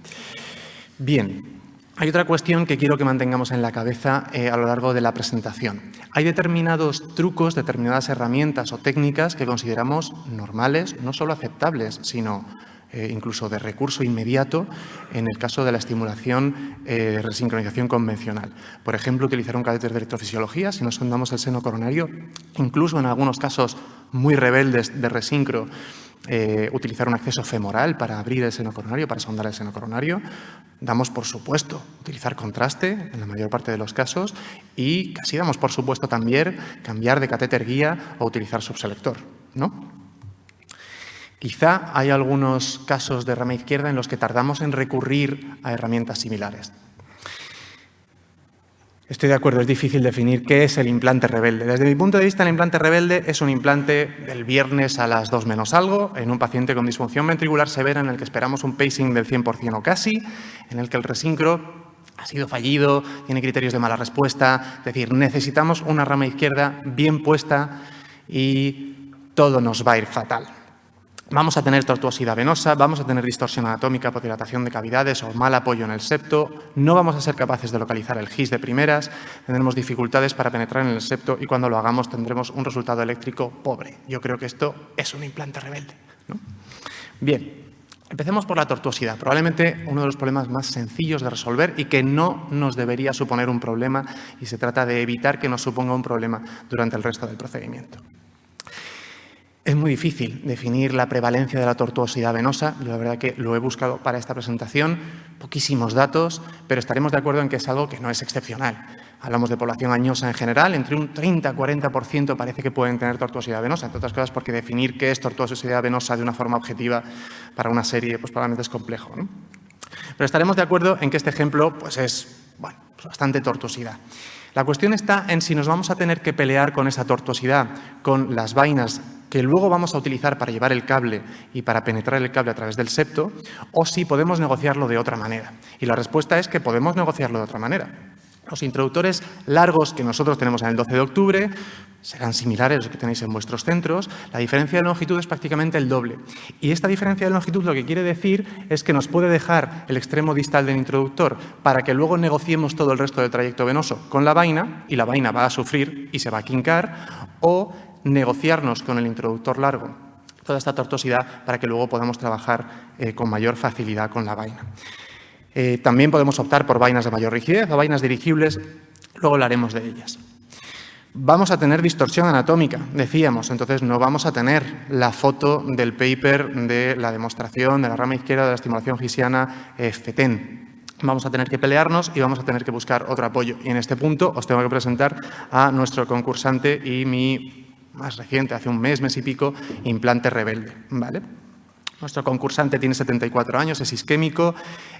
Bien. Hay otra cuestión que quiero que mantengamos en la cabeza a lo largo de la presentación. Hay determinados trucos, determinadas herramientas o técnicas que consideramos normales, no solo aceptables, sino incluso de recurso inmediato en el caso de la estimulación de resincronización convencional. Por ejemplo, utilizar un catéter de electrofisiología si nos sondamos el seno coronario, incluso en algunos casos muy rebeldes de resincro, utilizar un acceso femoral para abrir el seno coronario, para sondar el seno coronario. Damos por supuesto utilizar contraste en la mayor parte de los casos y casi damos por supuesto también cambiar de catéter guía o utilizar subselector, ¿no? Quizá hay algunos casos de rama izquierda en los que tardamos en recurrir a herramientas similares. Estoy de acuerdo, es difícil definir qué es el implante rebelde. Desde mi punto de vista, el implante rebelde es un implante del viernes a las 2 menos algo, en un paciente con disfunción ventricular severa en el que esperamos un pacing del 100% o casi, en el que el resincro ha sido fallido, tiene criterios de mala respuesta, es decir, necesitamos una rama izquierda bien puesta y todo nos va a ir fatal. Vamos a tener tortuosidad venosa, vamos a tener distorsión anatómica por dilatación de cavidades o mal apoyo en el septo, no vamos a ser capaces de localizar el GIS de primeras, tendremos dificultades para penetrar en el septo y cuando lo hagamos tendremos un resultado eléctrico pobre. Yo creo que esto es un implante rebelde, ¿no? Bien, empecemos por la tortuosidad, probablemente uno de los problemas más sencillos de resolver y que no nos debería suponer un problema y se trata de evitar que nos suponga un problema durante el resto del procedimiento. Es muy difícil definir la prevalencia de la tortuosidad venosa. Yo la verdad que lo he buscado para esta presentación, poquísimos datos, pero estaremos de acuerdo en que es algo que no es excepcional. Hablamos de población añosa en general, entre un 30-40% parece que pueden tener tortuosidad venosa, entre otras cosas porque definir qué es tortuosidad venosa de una forma objetiva para una serie pues probablemente es complejo, ¿no? Pero estaremos de acuerdo en que este ejemplo pues es bastante tortuosidad. La cuestión está en si nos vamos a tener que pelear con esa tortuosidad, con las vainas que luego vamos a utilizar para llevar el cable y para penetrar el cable a través del septo, o si podemos negociarlo de otra manera. Y la respuesta es que podemos negociarlo de otra manera. Los introductores largos que nosotros tenemos en el 12 de octubre serán similares a los que tenéis en vuestros centros. La diferencia de longitud es prácticamente el doble. Y esta diferencia de longitud lo que quiere decir es que nos puede dejar el extremo distal del introductor para que luego negociemos todo el resto del trayecto venoso con la vaina, y la vaina va a sufrir y se va a quincar, o negociarnos con el introductor largo toda esta tortuosidad para que luego podamos trabajar con mayor facilidad con la vaina. También podemos optar por vainas de mayor rigidez o vainas dirigibles, luego hablaremos de ellas. Vamos a tener distorsión anatómica, decíamos, entonces no vamos a tener la foto del paper de la demostración de la rama izquierda de la estimulación gisiana FETEN. Vamos a tener que pelearnos y vamos a tener que buscar otro apoyo. Y en este punto os tengo que presentar a nuestro concursante y mi más reciente, hace un mes y pico, implante rebelde, ¿vale? Nuestro concursante tiene 74 años, es isquémico,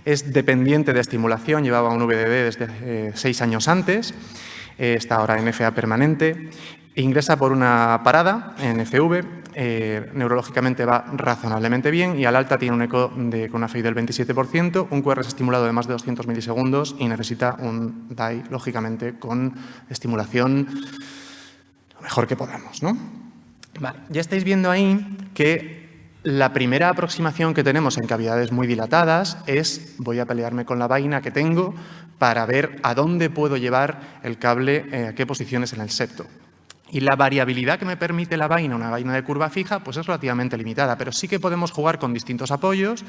es dependiente de estimulación, llevaba un VDD desde 6 años antes, está ahora en FA permanente, ingresa por una parada en FV, neurológicamente va razonablemente bien y al alta tiene un eco con una FI del 27%, un QRS estimulado de más de 200 milisegundos y necesita un DAI, lógicamente, con estimulación lo mejor que podamos, ¿no? Vale, ya estáis viendo ahí que la primera aproximación que tenemos en cavidades muy dilatadas es voy a pelearme con la vaina que tengo para ver a dónde puedo llevar el cable, a qué posiciones en el septo. Y la variabilidad que me permite la vaina, una vaina de curva fija, pues es relativamente limitada, pero sí que podemos jugar con distintos apoyos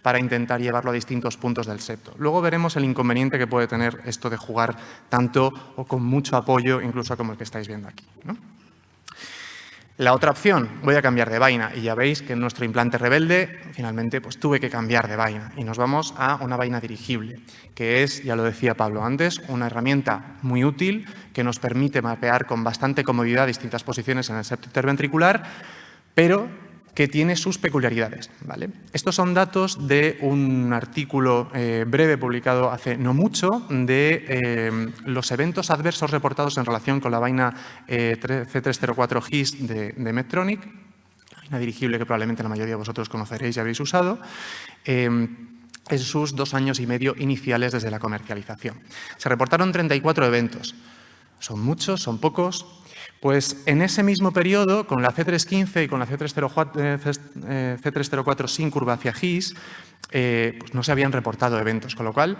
para intentar llevarlo a distintos puntos del septo. Luego veremos el inconveniente que puede tener esto de jugar tanto o con mucho apoyo, incluso como el que estáis viendo aquí, ¿no? La otra opción, voy a cambiar de vaina y ya veis que en nuestro implante rebelde finalmente pues tuve que cambiar de vaina y nos vamos a una vaina dirigible, que es, ya lo decía Pablo antes, una herramienta muy útil que nos permite mapear con bastante comodidad distintas posiciones en el septo interventricular, pero que tiene sus peculiaridades, ¿vale? Estos son datos de un artículo breve publicado hace no mucho de los eventos adversos reportados en relación con la vaina C304 GIS de Medtronic, la vaina dirigible que probablemente la mayoría de vosotros conoceréis y habréis usado, en sus 2 años y medio iniciales desde la comercialización. Se reportaron 34 eventos. ¿Son muchos? ¿Son pocos? Pues en ese mismo periodo, con la C315 y con la C304 sin curva hacia GIS, pues no se habían reportado eventos, con lo cual,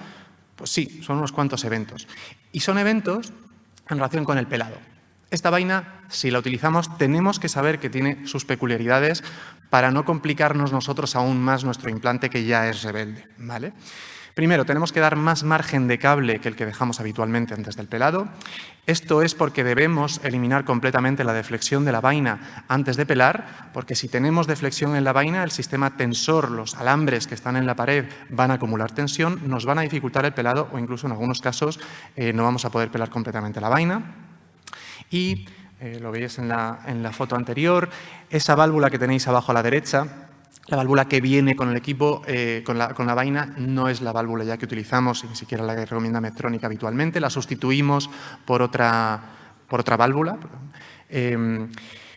pues sí, son unos cuantos eventos. Y son eventos en relación con el pelado. Esta vaina, si la utilizamos, tenemos que saber que tiene sus peculiaridades para no complicarnos nosotros aún más nuestro implante que ya es rebelde, ¿vale? Primero, tenemos que dar más margen de cable que el que dejamos habitualmente antes del pelado. Esto es porque debemos eliminar completamente la deflexión de la vaina antes de pelar, porque si tenemos deflexión en la vaina, el sistema tensor, los alambres que están en la pared van a acumular tensión, nos van a dificultar el pelado o incluso en algunos casos no vamos a poder pelar completamente la vaina. Y lo veis en la foto anterior, esa válvula que tenéis abajo a la derecha, la válvula que viene con el equipo, con la vaina, no es la válvula ya que utilizamos, ni siquiera la que recomienda Medtronic habitualmente, la sustituimos por otra válvula.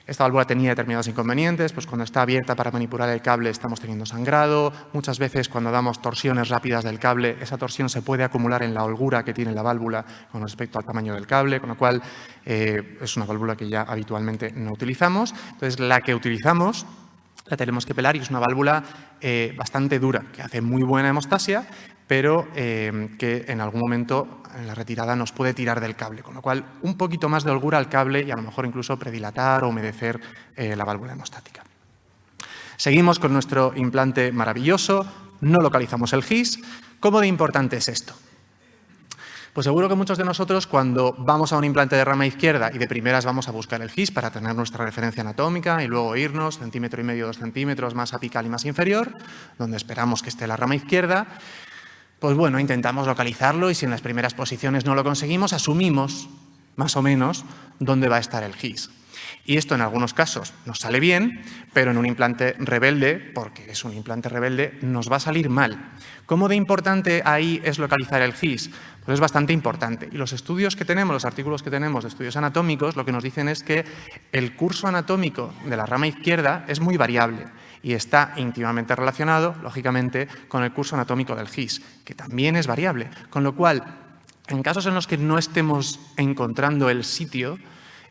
Esta válvula tenía determinados inconvenientes, pues cuando está abierta para manipular el cable estamos teniendo sangrado, muchas veces cuando damos torsiones rápidas del cable, esa torsión se puede acumular en la holgura que tiene la válvula con respecto al tamaño del cable, con lo cual es una válvula que ya habitualmente no utilizamos. Entonces, la que utilizamos la tenemos que pelar y es una válvula bastante dura, que hace muy buena hemostasia, pero que en algún momento en la retirada nos puede tirar del cable, con lo cual un poquito más de holgura al cable y a lo mejor incluso predilatar o humedecer la válvula hemostática. Seguimos con nuestro implante maravilloso, no localizamos el GIS. ¿Cómo de importante es esto? Pues seguro que muchos de nosotros cuando vamos a un implante de rama izquierda y de primeras vamos a buscar el GIS para tener nuestra referencia anatómica y luego irnos 1,5 cm, 2 centímetros más apical y más inferior, donde esperamos que esté la rama izquierda, pues bueno, intentamos localizarlo y si en las primeras posiciones no lo conseguimos, asumimos más o menos dónde va a estar el GIS. Y esto en algunos casos nos sale bien, pero en un implante rebelde, porque es un implante rebelde, nos va a salir mal. ¿Cómo de importante ahí es localizar el GIS? Pues es bastante importante. Y los estudios que tenemos, los artículos que tenemos de estudios anatómicos, lo que nos dicen es que el curso anatómico de la rama izquierda es muy variable y está íntimamente relacionado, lógicamente, con el curso anatómico del GIS, que también es variable. Con lo cual, en casos en los que no estemos encontrando el sitio,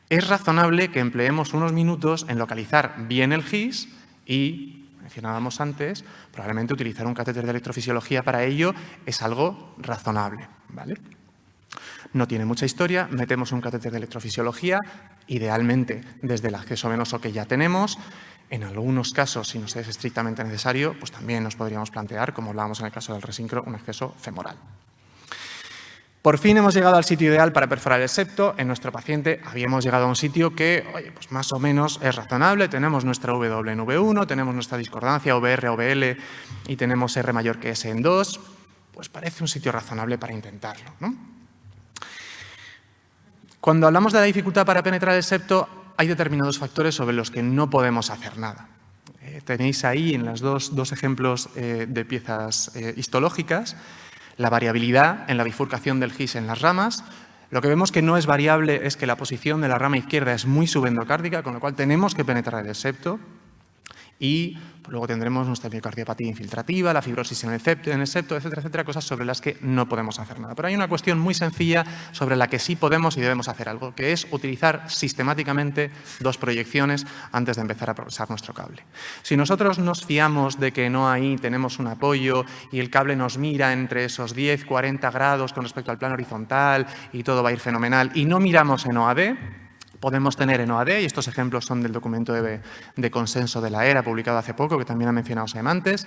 es razonable que empleemos unos minutos en localizar bien el GIS y, mencionábamos antes, probablemente utilizar un catéter de electrofisiología para ello es algo razonable, ¿vale? No tiene mucha historia, metemos un catéter de electrofisiología, idealmente desde el acceso venoso que ya tenemos. En algunos casos, si nos es estrictamente necesario, pues también nos podríamos plantear, como hablábamos en el caso del resincro, un acceso femoral. Por fin hemos llegado al sitio ideal para perforar el septo. En nuestro paciente habíamos llegado a un sitio que, oye, pues más o menos es razonable. Tenemos nuestra W en V1, tenemos nuestra discordancia VR, OVL y tenemos R mayor que S en 2. Pues parece un sitio razonable para intentarlo, ¿no? Cuando hablamos de la dificultad para penetrar el septo, hay determinados factores sobre los que no podemos hacer nada. Tenéis ahí en los dos ejemplos de piezas histológicas la variabilidad en la bifurcación del GIS en las ramas. Lo que vemos que no es variable es que la posición de la rama izquierda es muy subendocárdica, con lo cual tenemos que penetrar el septo. Y luego tendremos nuestra miocardiopatía infiltrativa, la fibrosis en el septo, etcétera, etcétera, cosas sobre las que no podemos hacer nada. Pero hay una cuestión muy sencilla sobre la que sí podemos y debemos hacer algo, que es utilizar sistemáticamente 2 proyecciones antes de empezar a progresar nuestro cable. Si nosotros nos fiamos de que no ahí tenemos un apoyo y el cable nos mira entre esos 10, 40 grados con respecto al plano horizontal y todo va a ir fenomenal y no miramos en OAD, podemos tener en OAD, y estos ejemplos son del documento de consenso de la ERA publicado hace poco, que también ha mencionado Sam antes,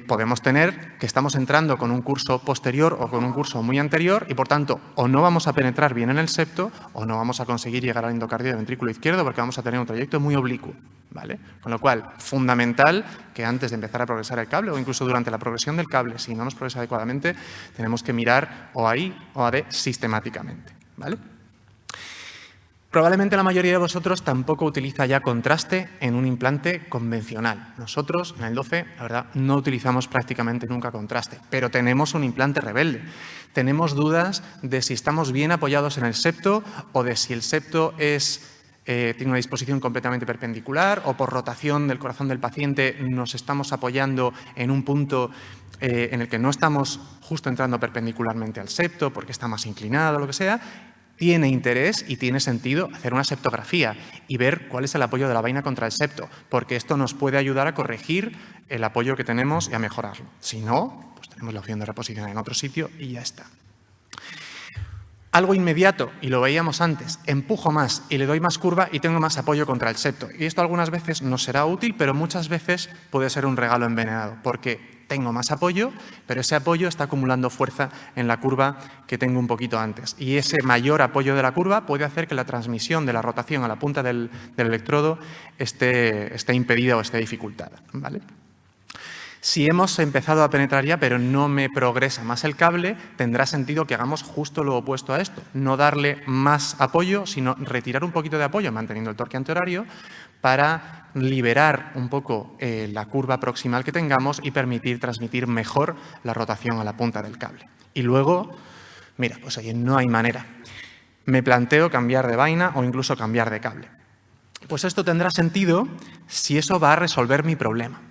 podemos tener que estamos entrando con un curso posterior o con un curso muy anterior y, por tanto, o no vamos a penetrar bien en el septo o no vamos a conseguir llegar al endocardio del ventrículo izquierdo porque vamos a tener un trayecto muy oblicuo, ¿vale? Con lo cual, fundamental que antes de empezar a progresar el cable o incluso durante la progresión del cable, si no nos progresa adecuadamente, tenemos que mirar OAI o OAD sistemáticamente, ¿vale? Probablemente la mayoría de vosotros tampoco utiliza ya contraste en un implante convencional. Nosotros, en el 12, la verdad, no utilizamos prácticamente nunca contraste, pero tenemos un implante rebelde. Tenemos dudas de si estamos bien apoyados en el septo o de si el septo tiene una disposición completamente perpendicular o por rotación del corazón del paciente nos estamos apoyando en un punto en el que no estamos justo entrando perpendicularmente al septo porque está más inclinado o lo que sea. Tiene interés y tiene sentido hacer una septografía y ver cuál es el apoyo de la vaina contra el septo, porque esto nos puede ayudar a corregir el apoyo que tenemos y a mejorarlo. Si no, pues tenemos la opción de reposicionar en otro sitio y ya está. Algo inmediato, y lo veíamos antes, empujo más y le doy más curva y tengo más apoyo contra el septo. Y esto algunas veces nos será útil, pero muchas veces puede ser un regalo envenenado, porque tengo más apoyo, pero ese apoyo está acumulando fuerza en la curva que tengo un poquito antes. Y ese mayor apoyo de la curva puede hacer que la transmisión de la rotación a la punta del electrodo esté impedida o esté dificultada, ¿vale? Si hemos empezado a penetrar ya, pero no me progresa más el cable, tendrá sentido que hagamos justo lo opuesto a esto. No darle más apoyo, sino retirar un poquito de apoyo, manteniendo el torque antihorario, para liberar un poco la curva proximal que tengamos y permitir transmitir mejor la rotación a la punta del cable. Y luego, mira, pues oye, no hay manera. Me planteo cambiar de vaina o incluso cambiar de cable. Pues esto tendrá sentido si eso va a resolver mi problema.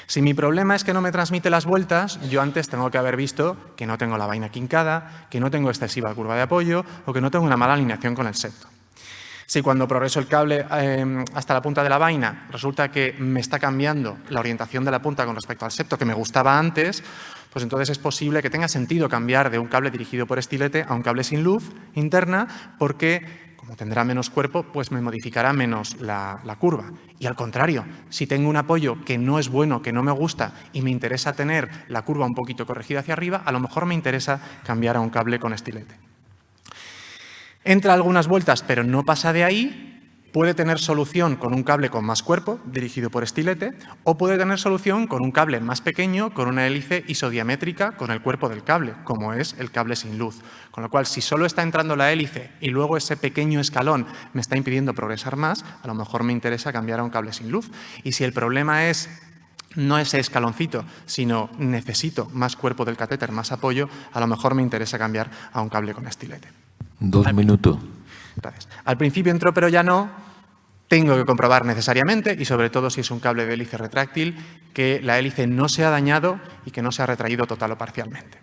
Si mi problema es que no me transmite las vueltas, yo antes tengo que haber visto que no tengo la vaina quincada, que no tengo excesiva curva de apoyo o que no tengo una mala alineación con el septo. Si cuando progreso el cable hasta la punta de la vaina resulta que me está cambiando la orientación de la punta con respecto al septo que me gustaba antes, pues entonces es posible que tenga sentido cambiar de un cable dirigido por estilete a un cable sin luz interna porque, como tendrá menos cuerpo, pues me modificará menos la curva. Y al contrario, si tengo un apoyo que no es bueno, que no me gusta y me interesa tener la curva un poquito corregida hacia arriba, a lo mejor me interesa cambiar a un cable con estilete. Entra algunas vueltas, pero no pasa de ahí. Puede tener solución con un cable con más cuerpo, dirigido por estilete, o puede tener solución con un cable más pequeño, con una hélice isodiamétrica con el cuerpo del cable, como es el cable sin luz. Con lo cual, si solo está entrando la hélice y luego ese pequeño escalón me está impidiendo progresar más, a lo mejor me interesa cambiar a un cable sin luz. Y si el problema es no ese escaloncito, sino necesito más cuerpo del catéter, más apoyo, a lo mejor me interesa cambiar a un cable con estilete. 2 minutos. Gracias. Al principio entró, pero ya no. Tengo que comprobar necesariamente, y sobre todo si es un cable de hélice retráctil, que la hélice no se ha dañado y que no se ha retraído total o parcialmente.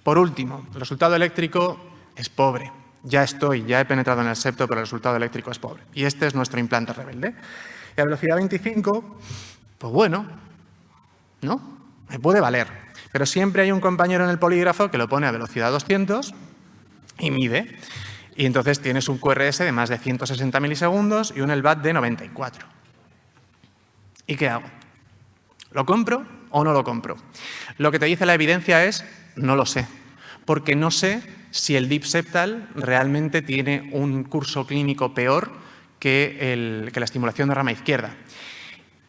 Por último, el resultado eléctrico es pobre. Ya he penetrado en el septo, pero el resultado eléctrico es pobre. Y este es nuestro implante rebelde. Y a velocidad 25, pues bueno, ¿no? Me puede valer. Pero siempre hay un compañero en el polígrafo que lo pone a velocidad 200 y mide. Y entonces tienes un QRS de más de 160 milisegundos y un LVAD de 94. ¿Y qué hago? ¿Lo compro o no lo compro? Lo que te dice la evidencia es, no lo sé, porque no sé si el Deep Septal realmente tiene un curso clínico peor que la estimulación de rama izquierda.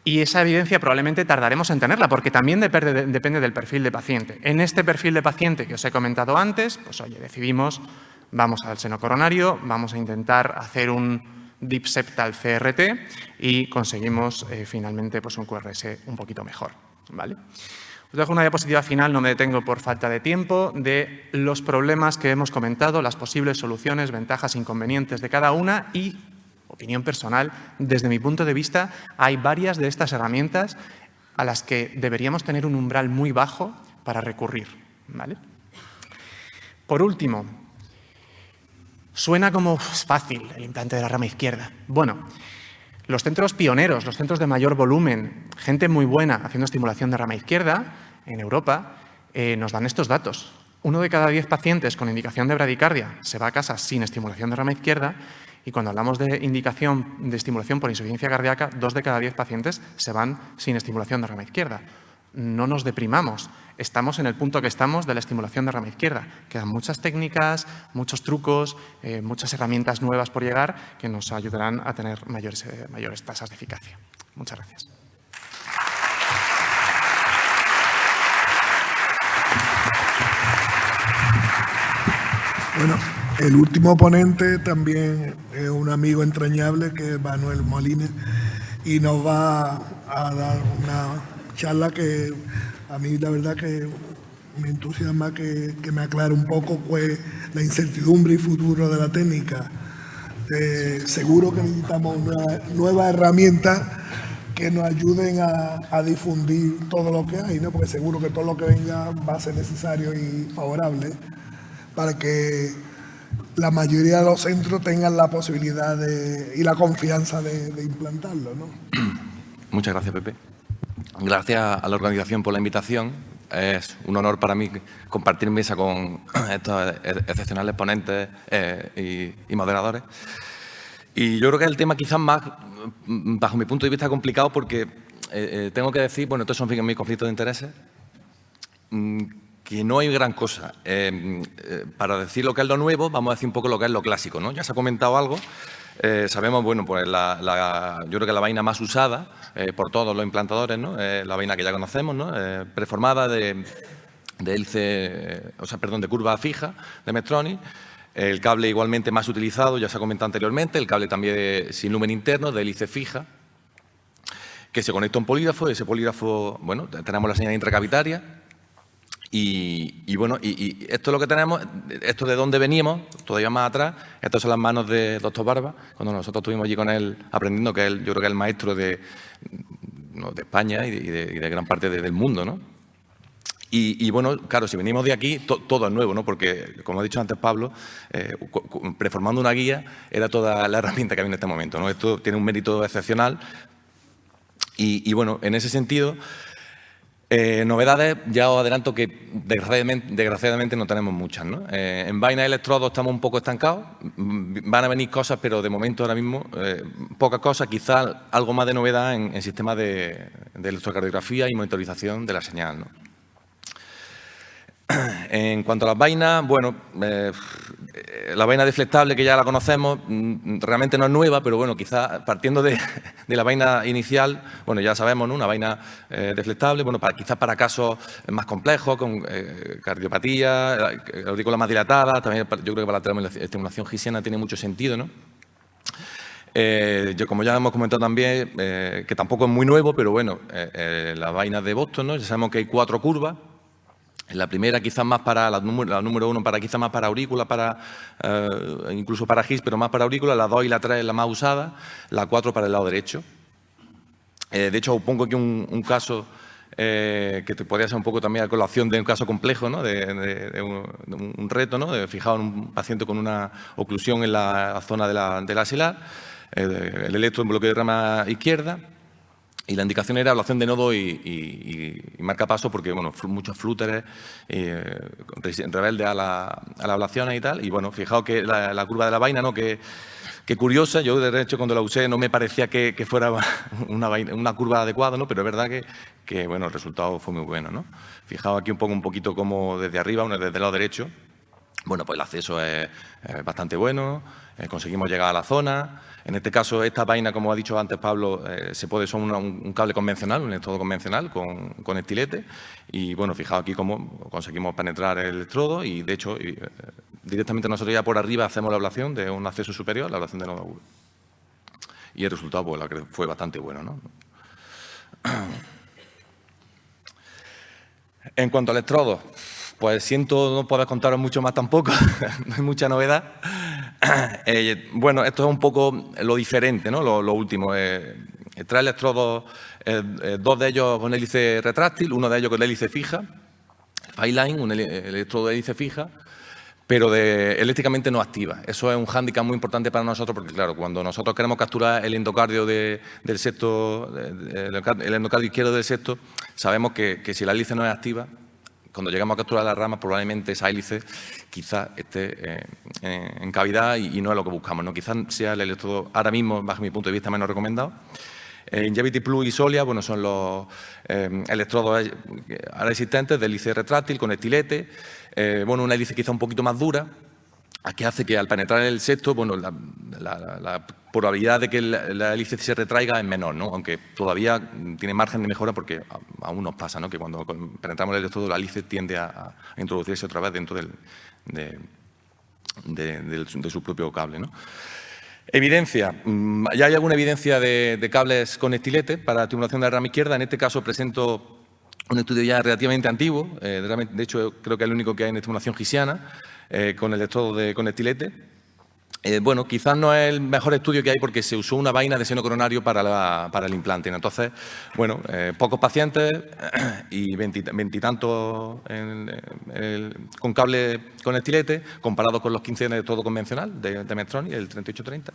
Y esa evidencia probablemente tardaremos en tenerla, porque también depende del perfil de paciente. En este perfil de paciente que os he comentado antes, pues oye, decidimos, vamos al seno coronario, vamos a intentar hacer un Deep Septal CRT y conseguimos finalmente pues, un QRS un poquito mejor, ¿vale? Os dejo una diapositiva final, no me detengo por falta de tiempo, de los problemas que hemos comentado, las posibles soluciones, ventajas, inconvenientes de cada una y, opinión personal, desde mi punto de vista, hay varias de estas herramientas a las que deberíamos tener un umbral muy bajo para recurrir, ¿vale? Por último, suena como fácil el implante de la rama izquierda. Bueno, los centros pioneros, los centros de mayor volumen, gente muy buena haciendo estimulación de rama izquierda en Europa, nos dan estos datos. 1 de cada 10 pacientes con indicación de bradicardia se va a casa sin estimulación de rama izquierda y cuando hablamos de indicación de estimulación por insuficiencia cardíaca, 2 de cada 10 pacientes se van sin estimulación de rama izquierda. No nos deprimamos, estamos en el punto que estamos de la estimulación de rama izquierda. Quedan muchas técnicas, muchos trucos, muchas herramientas nuevas por llegar que nos ayudarán a tener mayores tasas de eficacia. Muchas gracias. Bueno, el último ponente también es un amigo entrañable que es Manuel Molina y nos va a dar una charla que a mí la verdad que me entusiasma que me aclare un poco pues, la incertidumbre y futuro de la técnica. Seguro que necesitamos una nueva herramienta que nos ayuden a difundir todo lo que hay, ¿no? Porque seguro que todo lo que venga va a ser necesario y favorable para que la mayoría de los centros tengan la posibilidad y la confianza de implantarlo, ¿no? Muchas gracias, Pepe. Gracias a la organización por la invitación. Es un honor para mí compartir mesa con estos excepcionales ponentes y moderadores. Y yo creo que es el tema quizás más, bajo mi punto de vista, complicado porque tengo que decir, bueno, estos son mis conflictos de intereses, que no hay gran cosa. Para decir lo que es lo nuevo, vamos a decir un poco lo que es lo clásico, ¿no? Ya se ha comentado algo. Sabemos, bueno, pues yo creo que la vaina más usada por todos los implantadores, ¿no? La vaina que ya conocemos, ¿no? Preformada de hélice, de curva fija de Medtronic. El cable igualmente más utilizado, ya se ha comentado anteriormente, el cable también sin lumen interno, de hélice fija, que se conecta a un polígrafo. Ese polígrafo, bueno, tenemos la señal intracavitaria. Y bueno, y esto es lo que tenemos, esto de dónde veníamos, todavía más atrás, estas son las manos de doctor Barba, cuando nosotros estuvimos allí con él aprendiendo, que él, yo creo que es el maestro de España y de gran parte del mundo, ¿no? Y bueno, claro, si venimos de aquí, todo es nuevo, ¿no? Porque, como ha dicho antes Pablo, preformando una guía era toda la herramienta que había en este momento, ¿no? Esto tiene un mérito excepcional y bueno, en ese sentido... novedades, ya os adelanto que desgraciadamente no tenemos muchas, ¿no? En vaina de electrodos estamos un poco estancados, van a venir cosas, pero de momento ahora mismo pocas cosas, quizás algo más de novedad en sistemas de electrocardiografía y monitorización de la señal, ¿no? En cuanto a las vainas, bueno, la vaina deflectable que ya la conocemos realmente no es nueva, pero bueno, quizás partiendo de la vaina inicial, bueno, ya sabemos, ¿no? Una vaina deflectable, bueno, quizás para casos más complejos, con cardiopatía, aurícula más dilatada, también yo creo que para la estimulación gisiana tiene mucho sentido, ¿no? Como ya hemos comentado también, que tampoco es muy nuevo, pero bueno, la vaina de Boston, ¿no? Ya sabemos que hay 4 curvas. La primera quizás más para, la número 1 quizás más para aurícula, incluso para GIS, pero más para aurícula. La 2 y la 3 es la más usada, la 4 para el lado derecho. De hecho, os pongo aquí un caso que te podría ser un poco también a colación de un caso complejo, ¿no? de un reto, ¿no? Fijaos en un paciente con una oclusión en la zona de la axilar, el electro en bloqueo de rama izquierda. Y la indicación era ablación de nodo y marcapaso porque, bueno, muchos flúteres rebeldes a las ablaciones y tal. Y, bueno, fijaos que la curva de la vaina, ¿no? Que curiosa, yo de hecho cuando la usé no me parecía que fuera una curva adecuada, ¿no? Pero es verdad que, bueno, el resultado fue muy bueno, ¿no? Fijaos aquí un poquito como desde arriba, desde el lado derecho. Bueno, pues el acceso es bastante bueno, conseguimos llegar a la zona. En este caso, esta vaina, como ha dicho antes Pablo, son un cable convencional, un electrodo convencional con estilete. Y bueno, fijaos aquí cómo conseguimos penetrar el electrodo y de hecho directamente nosotros ya por arriba hacemos la ablación de un acceso superior, la ablación de nodo agudo. y el resultado pues, fue bastante bueno, ¿no? En cuanto al electrodo, pues siento no poder contaros mucho más tampoco, no hay mucha novedad. Bueno, esto es un poco lo diferente, ¿no? Lo último. 3 electrodos, 2 de ellos con hélice retráctil, 1 de ellos con hélice fija, Fireline, un electrodo de hélice fija, pero eléctricamente no activa. Eso es un hándicap muy importante para nosotros porque, claro, cuando nosotros queremos capturar el endocardio del septo, el endocardio izquierdo del septo, sabemos que si la hélice no es activa, cuando llegamos a capturar la rama, probablemente esa hélice quizás esté en cavidad y no es lo que buscamos, ¿no? Quizás sea el electrodo, ahora mismo, bajo mi punto de vista, menos recomendado. Ingevity Plus y Solia, bueno, son los electrodos ahora existentes de hélice retráctil con estilete. Bueno, una hélice quizá un poquito más dura, que hace que al penetrar el septo, bueno, la probabilidad de que la hélice se retraiga es menor, ¿no? Aunque todavía tiene margen de mejora porque aún nos pasa, ¿no? Que cuando penetramos el electrodo, la hélice tiende a introducirse otra vez dentro de su propio cable, ¿no? Evidencia. Ya hay alguna evidencia de cables con estilete para estimulación de la rama izquierda. En este caso presento un estudio ya relativamente antiguo. De hecho, creo que es el único que hay en estimulación gisiana con electrodo con estilete. Bueno, quizás no es el mejor estudio que hay porque se usó una vaina de seno coronario para el implante. Entonces, bueno, pocos pacientes y veintitantos con cable con estilete comparados con los 15 de todo convencional de Medtronic, el 3830.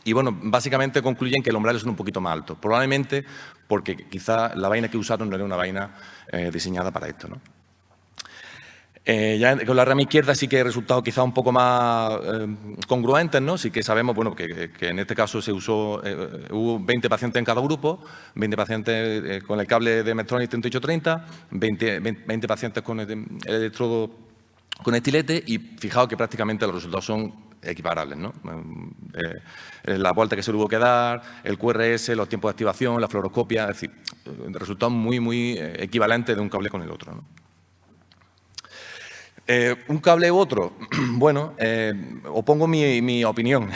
Y bueno, básicamente concluyen que el umbral es un poquito más alto. Probablemente porque quizás la vaina que usaron no era una vaina diseñada para esto, ¿no? Ya con la rama izquierda sí que hay resultados quizá un poco más congruentes, ¿no? Sí que sabemos, bueno, que en este caso se usó, hubo 20 pacientes en cada grupo, 20 pacientes con el cable de Medtronic 3830, 20 pacientes con el electrodo con estilete y fijaos que prácticamente los resultados son equiparables, ¿no? La vuelta que se le hubo que dar, el QRS, los tiempos de activación, la fluoroscopia, es decir, resultados muy equivalentes de un cable con el otro, ¿no? Un cable u otro, bueno, opongo mi opinión.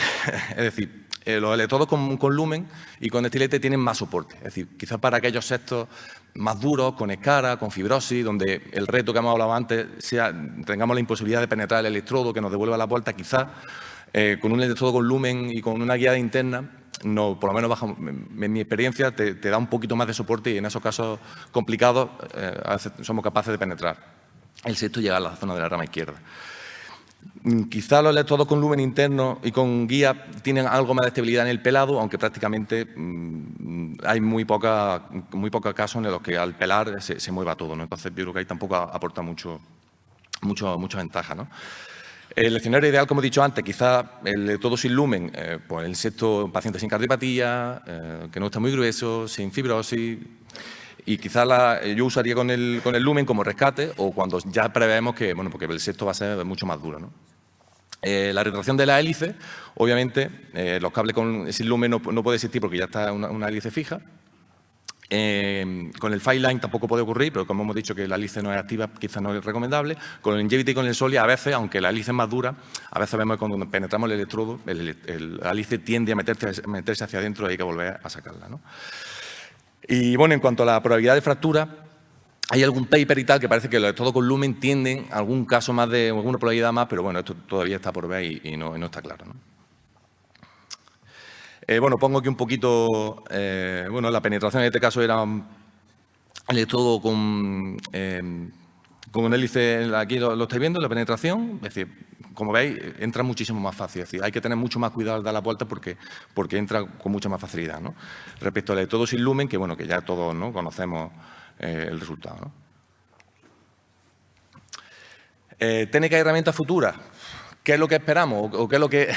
Es decir, los electrodos con lumen y con estilete tienen más soporte. Es decir, quizás para aquellos septos más duros, con escara, con fibrosis, donde el reto que hemos hablado antes tengamos la imposibilidad de penetrar el electrodo, que nos devuelva la vuelta, quizás con un electrodo con lumen y con una guiada interna, no, por lo menos en mi experiencia, te da un poquito más de soporte y en esos casos complicados a veces somos capaces de penetrar el septo llega a la zona de la rama izquierda. Quizá los electrodos con lumen interno y con guía tienen algo más de estabilidad en el pelado, aunque prácticamente hay muy pocos casos en los que al pelar se mueva todo, ¿no? Entonces yo creo que ahí tampoco aporta mucha ventaja, ¿no? El escenario ideal, como he dicho antes, quizá el electrodo sin lumen, pues el septo paciente sin cardiopatía, que no está muy grueso, sin fibrosis. Y quizás yo usaría con el lumen como rescate o cuando ya preveemos que, bueno, porque el septo va a ser mucho más duro, ¿no? La retracción de la hélice, obviamente, los cables sin lumen no puede existir porque ya está una hélice fija. Con el Fireline tampoco puede ocurrir, pero como hemos dicho que la hélice no es activa, quizás no es recomendable. Con el Ingevity y con el Solia, a veces, aunque la hélice es más dura, a veces vemos que cuando penetramos el electrodo, la hélice tiende a meterse hacia adentro y hay que volver a sacarla, ¿no? Y bueno, en cuanto a la probabilidad de fractura, hay algún paper y tal que parece que los electrodos con lumen tienden a algún caso más de alguna probabilidad más, pero bueno, esto todavía está por ver y no está claro, ¿no? Bueno, pongo aquí un poquito, bueno, la penetración en este caso era el electrodo con hélice, aquí lo estáis viendo, la penetración, es decir, como veis, entra muchísimo más fácil. Es decir, hay que tener mucho más cuidado al dar la vuelta porque entra con mucha más facilidad, ¿no? Respecto al electrodo sin lumen, que bueno, que ya todos, ¿no?, conocemos el resultado, ¿no? ¿Técnica y herramientas futuras? ¿Qué es lo que esperamos? ¿O qué es lo que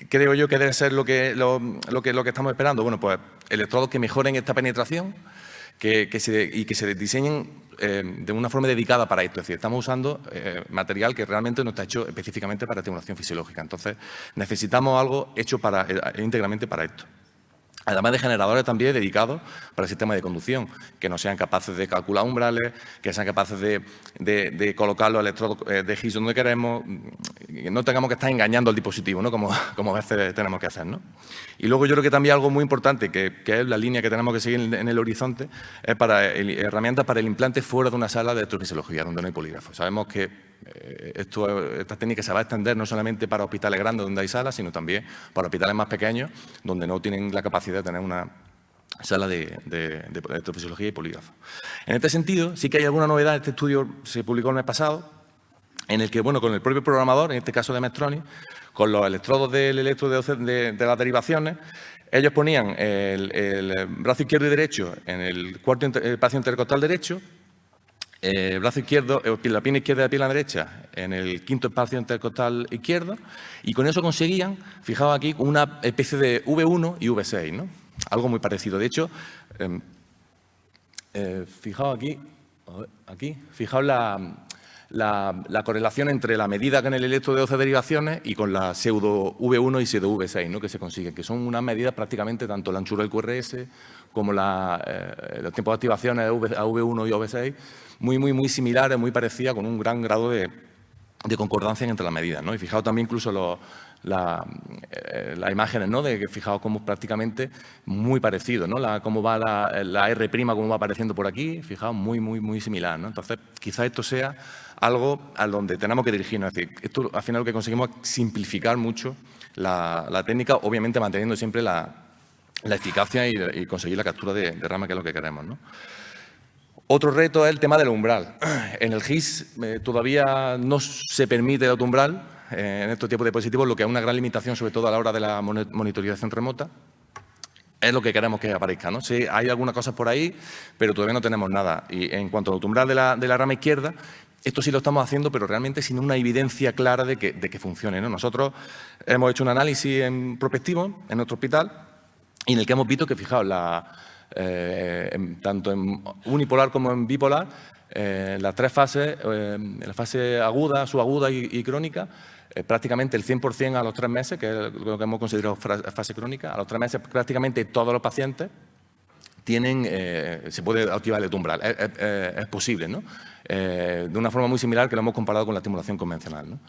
creo yo que debe ser lo que estamos esperando? Bueno, pues electrodos que mejoren esta penetración y que se diseñen de una forma dedicada para esto. Es decir, estamos usando material que realmente no está hecho específicamente para estimulación fisiológica. Entonces, necesitamos algo hecho íntegramente para esto. Además de generadores también dedicados para el sistema de conducción, que no sean capaces de calcular umbrales, que sean capaces de colocar los electrodos de Higgs donde queremos, no tengamos que estar engañando al dispositivo, ¿no? Como a veces tenemos que hacer, ¿no? Y luego yo creo que también algo muy importante, que es la línea que tenemos que seguir en el horizonte, es herramientas para el implante fuera de una sala de electrofisiología, donde no hay polígrafo. Sabemos que esta técnica se va a extender no solamente para hospitales grandes donde hay salas, sino también para hospitales más pequeños, donde no tienen la capacidad de tener una sala de electrofisiología y polígrafo. En este sentido, sí que hay alguna novedad. Este estudio se publicó el mes pasado, en el que, bueno, con el propio programador, en este caso de Medtronic, con los electrodos del electrodo de las derivaciones, ellos ponían el brazo izquierdo y derecho en el cuarto espacio intercostal derecho, el brazo izquierdo, la pierna izquierda y la pierna derecha en el quinto espacio intercostal izquierdo, y con eso conseguían, fijaos aquí, una especie de V1 y V6, ¿no? Algo muy parecido. De hecho, fijaos aquí, fijaos la correlación entre la medida en el electro de 12 derivaciones y con la pseudo V1 y pseudo V6, ¿no? Que se consiguen, que son unas medidas prácticamente tanto la anchura del QRS como los tiempos de activaciones a V1 y V6, muy similares, muy parecidas, con un gran grado de concordancia entre las medidas, ¿no? Y fijaos también incluso las imágenes, ¿no? De que fijaos cómo prácticamente muy parecido, ¿no? Cómo va la R', cómo va apareciendo por aquí, fijaos, muy similar, ¿no? Entonces, quizás esto sea algo a donde tenemos que dirigirnos. Es decir, esto al final lo que conseguimos es simplificar mucho la técnica, obviamente manteniendo siempre la eficacia y conseguir la captura de rama, que es lo que queremos, ¿no? Otro reto es el tema del umbral. En el GIS todavía no se permite el autoumbral en estos tipos de dispositivos, lo que es una gran limitación, sobre todo a la hora de la monitorización remota. Es lo que queremos que aparezca, ¿no? Sí, hay algunas cosas por ahí, pero todavía no tenemos nada. Y en cuanto al autoumbral de la rama izquierda, esto sí lo estamos haciendo, pero realmente sin una evidencia clara de que funcione, ¿no? Nosotros hemos hecho un análisis en prospectivo en nuestro hospital y en el que hemos visto que, fijaos, tanto en unipolar como en bipolar, las tres fases, en la fase aguda, subaguda y crónica, prácticamente el 100% a los 3 meses, que es lo que hemos considerado fase crónica, a los 3 meses prácticamente todos los pacientes se puede activar el umbral. Es posible, ¿no? De una forma muy similar que lo hemos comparado con la estimulación convencional, ¿no?